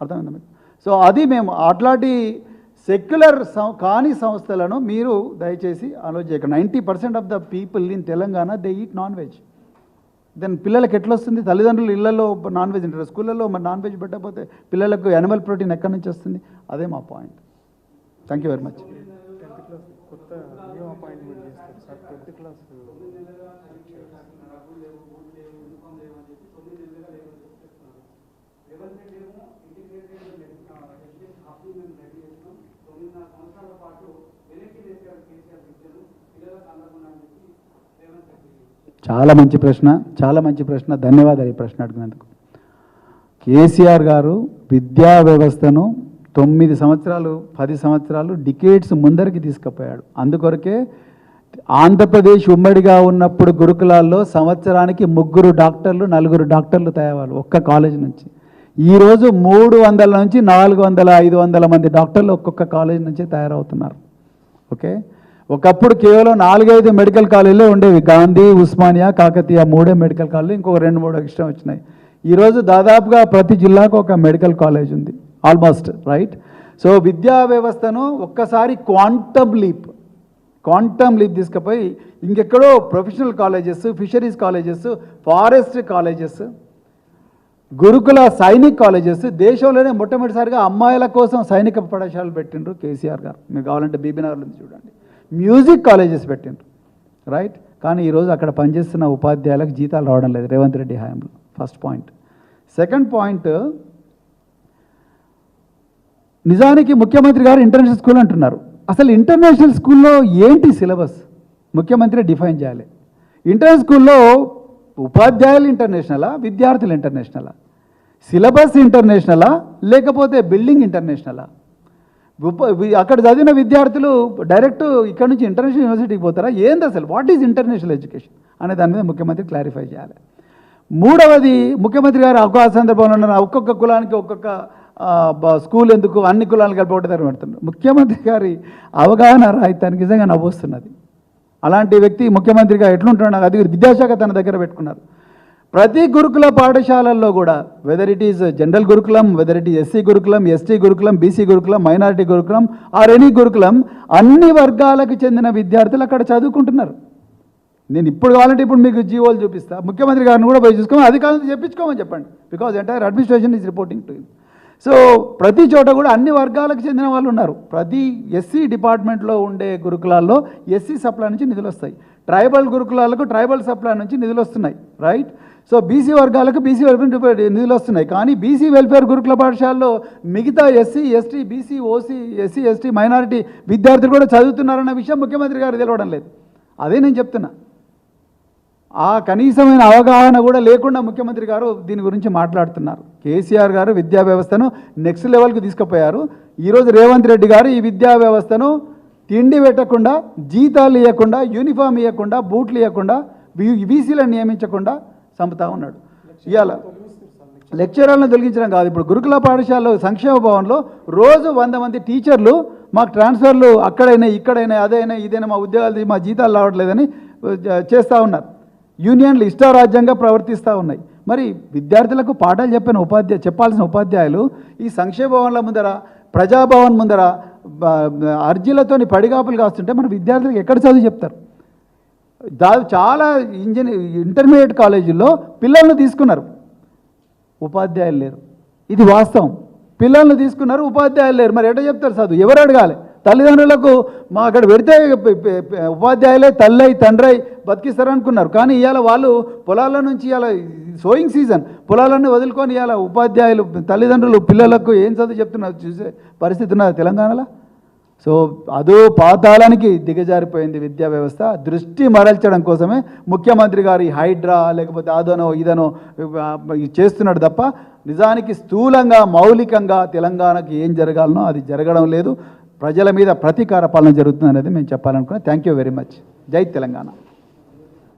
అర్థమైందా మీకు? సో అది మేము అట్లాంటి సెక్యులర్ కాని సంస్థలను మీరు దయచేసి ఆలోచించక. 90% of the people in Telangana they eat non veg. Then పిల్లలకి ఎట్లా వస్తుంది? తల్లిదండ్రులు ఇళ్లలో నాన్ వెజ్ ఉంటారు, స్కూళ్ళల్లో మరి నాన్ వెజ్ పెట్టకపోతే పిల్లలకు యానిమల్ ప్రోటీన్ ఎక్కడి నుంచి వస్తుంది? అదే మా point. Thank you very much. చాలా మంచి ప్రశ్న. ధన్యవాదాలు ఈ ప్రశ్న అడిగినందుకు. కేసీఆర్ గారు విద్యా వ్యవస్థను 9 సంవత్సరాలు 10 సంవత్సరాలు డికేడ్స్ ముందరికి తీసుకుపోయాడు. అందుకొరకే ఆంధ్రప్రదేశ్ ఉమ్మడిగా ఉన్నప్పుడు గురుకులాల్లో సంవత్సరానికి 3 డాక్టర్లు 4 డాక్టర్లు తయారయ్యారు ఒక్క కాలేజ్ నుంచి. ఈరోజు 300 నుంచి 400 500 మంది డాక్టర్లు ఒక్కొక్క కాలేజ్ నుంచి తయారవుతున్నారు. ఓకే, ఒకప్పుడు కేవలం 4-5 మెడికల్ కాలేజీలే ఉండేవి. గాంధీ, ఉస్మానియా, కాకతీయ 3 మెడికల్ కాలేజీలు, ఇంకొక 2-3 ఎక్స్ట్రా వచ్చినాయి. ఈరోజు దాదాపుగా ప్రతి జిల్లాకు ఒక మెడికల్ కాలేజ్ ఉంది ఆల్మోస్ట్, రైట్. సో విద్యా వ్యవస్థను ఒక్కసారి క్వాంటమ్ లీప్ తీసుకుపోయి ఇంకెక్కడో professional colleges, fisheries colleges, forest colleges, గురుకుల సైనిక్ కాలేజెస్, దేశంలోనే మొట్టమొదటిసారిగా అమ్మాయిల కోసం సైనిక పాఠశాలలు పెట్టిండ్రు కేసీఆర్ గారు. మీకు కావాలంటే బీబీనగర్లో చూడండి. మ్యూజిక్ కాలేజెస్ పెట్టిండ్రు, రైట్. కానీ ఈరోజు అక్కడ పనిచేస్తున్న ఉపాధ్యాయులకు జీతాలు రావడం లేదు రేవంత్ రెడ్డి హయాంలో. First point. సెకండ్ పాయింట్, నిజానికి ముఖ్యమంత్రి గారు ఇంటర్నేషనల్ స్కూల్ అంటున్నారు. అసలు ఇంటర్నేషనల్ స్కూల్లో ఏంటి సిలబస్? ముఖ్యమంత్రి డిఫైన్ చేయాలి. ఇంటర్నేషనల్ స్కూల్లో ఉపాధ్యాయులు ఇంటర్నేషనలా, విద్యార్థులు ఇంటర్నేషనలా? సిలబస్ ఇంటర్నేషనలా లేకపోతే బిల్డింగ్ ఇంటర్నేషనలా? అక్కడ చదివిన విద్యార్థులు డైరెక్ట్ ఇక్కడ నుంచి ఇంటర్నేషనల్ యూనివర్సిటీకి పోతారా? ఏంది అసలు? వాట్ ఈజ్ ఇంటర్నేషనల్ ఎడ్యుకేషన్ అనే దాని మీద ముఖ్యమంత్రి క్లారిఫై చేయాలి. మూడవది ముఖ్యమంత్రి గారు అవకాశ సందర్భంలో ఉన్న ఒక్కొక్క కులానికి ఒక్కొక్క స్కూల్ ఎందుకు అన్ని కులాలు కలిపి ఒకటి పెడుతున్నారు. ముఖ్యమంత్రి గారి అవగాహన రాహిత్యానికి నిజంగా నవ్వొస్తున్నది. అలాంటి వ్యక్తి ముఖ్యమంత్రిగా ఎట్లుంటున్నాడు, అది విద్యాశాఖ తన దగ్గర పెట్టుకున్నారు. ప్రతి గురుకుల పాఠశాలల్లో కూడా వెదర్ ఇట్ ఈజ్ జనరల్ గురుకులం, వెదర్ ఇట్ ఈజ్ ఎస్సీ గురుకులం, ఎస్టీ గురుకులం, బీసీ గురుకులం, మైనారిటీ గురుకులం ఆర్ ఎనీ గురుకులం, అన్ని వర్గాలకు చెందిన విద్యార్థులు అక్కడ చదువుకుంటున్నారు. నేను ఇప్పుడు కావాలంటే ఇప్పుడు మీకు జీవోలు చూపిస్తా, ముఖ్యమంత్రి గారిని కూడా పోయి చూసుకోమని అధికారులను చెప్పించుకోమని చెప్పండి, because entire administration is reporting to him. So ప్రతి చోట కూడా అన్ని వర్గాలకు చెందిన వాళ్ళు ఉన్నారు. ప్రతి ఎస్సీ డిపార్ట్మెంట్లో ఉండే గురుకులాల్లో ఎస్సీ సప్లై నుంచి నిధులు వస్తాయి, ట్రైబల్ గురుకులాలకు ట్రైబల్ సప్లై నుంచి నిధులు వస్తున్నాయి, రైట్. సో బీసీ వర్గాలకు బీసీ వెల్ఫేర్ నిధులు వస్తున్నాయి. కానీ బీసీ వెల్ఫేర్ గురుకుల పాఠశాలలో మిగతా SC ST BC OC SC ST minority విద్యార్థులు కూడా చదువుతున్నారన్న విషయం ముఖ్యమంత్రి గారు తెలవడం లేదు. అదే నేను చెప్తున్నా, ఆ కనీసమైన అవగాహన కూడా లేకుండా ముఖ్యమంత్రి గారు దీని గురించి మాట్లాడుతున్నారు. కేసీఆర్ గారు విద్యా వ్యవస్థను నెక్స్ట్ లెవెల్కి తీసుకుపోయారు. ఈరోజు రేవంత్ రెడ్డి గారు ఈ విద్యా వ్యవస్థను తిండి పెట్టకుండా, జీతాలు ఇవ్వకుండా, యూనిఫామ్ ఇవ్వకుండా, బూట్లు ఇవ్వకుండా, బీసీలను నియమించకుండా చంపుతా ఉన్నాడు. ఇవాళ లెక్చరర్లను తొలగించడం కాదు, ఇప్పుడు గురుకుల పాఠశాలలో సంక్షేమ భవన్లో రోజు 100 మంది టీచర్లు మాకు ట్రాన్స్ఫర్లు అక్కడైనా ఇక్కడైనా అదైనా ఇదైనా మా ఉద్యోగాలు మా జీతాలు రావట్లేదని చేస్తూ ఉన్నారు. యూనియన్లు ఇష్టారాజ్యంగా ప్రవర్తిస్తూ ఉన్నాయి. మరి విద్యార్థులకు పాఠాలు చెప్పాల్సిన ఉపాధ్యాయులు ఈ సంక్షేమ భవన్ల ముందర, ప్రజాభవన్ ముందర అర్జీలతోని పడిగాపులు కాస్తుంటే మన విద్యార్థులకు ఎక్కడ చదువు చెప్తారు? చాలా ఇంటర్మీడియట్ కాలేజీల్లో పిల్లలను తీసుకున్నారు, ఉపాధ్యాయులు లేరు. ఇది వాస్తవం. పిల్లలను తీసుకున్నారు, ఉపాధ్యాయులు లేరు. మరి ఎట్లా చెప్తారు చదువు? ఎవరు అడగాలి? తల్లిదండ్రులకు మా అక్కడ పెడితే ఉపాధ్యాయులే తల్లై తండ్రై బతికిస్తారనుకున్నారు. కానీ ఇవాళ వాళ్ళు పొలాల నుంచి ఇవాళ సోయింగ్ సీజన్ పొలాలన్నీ వదులుకొని ఇవాళ ఉపాధ్యాయులు తల్లిదండ్రులు పిల్లలకు ఏం చదువు చెప్తున్నారు చూసే పరిస్థితి ఉన్నది తెలంగాణలో. సో అదో పాతాళానికి దిగజారిపోయింది విద్యా వ్యవస్థ. దృష్టి మరల్చడం కోసమే ముఖ్యమంత్రి గారు హైడ్రా లేకపోతే అదనో ఇదనో చేస్తున్నాడు తప్ప నిజానికి స్థూలంగా మౌలికంగా తెలంగాణకి ఏం జరగాలనో అది జరగడం లేదు. ప్రజల మీద ప్రతీకార పాలన జరుగుతుంది అనేది మేము చెప్పాలనుకున్నాం. Thank you very much. జై తెలంగాణ.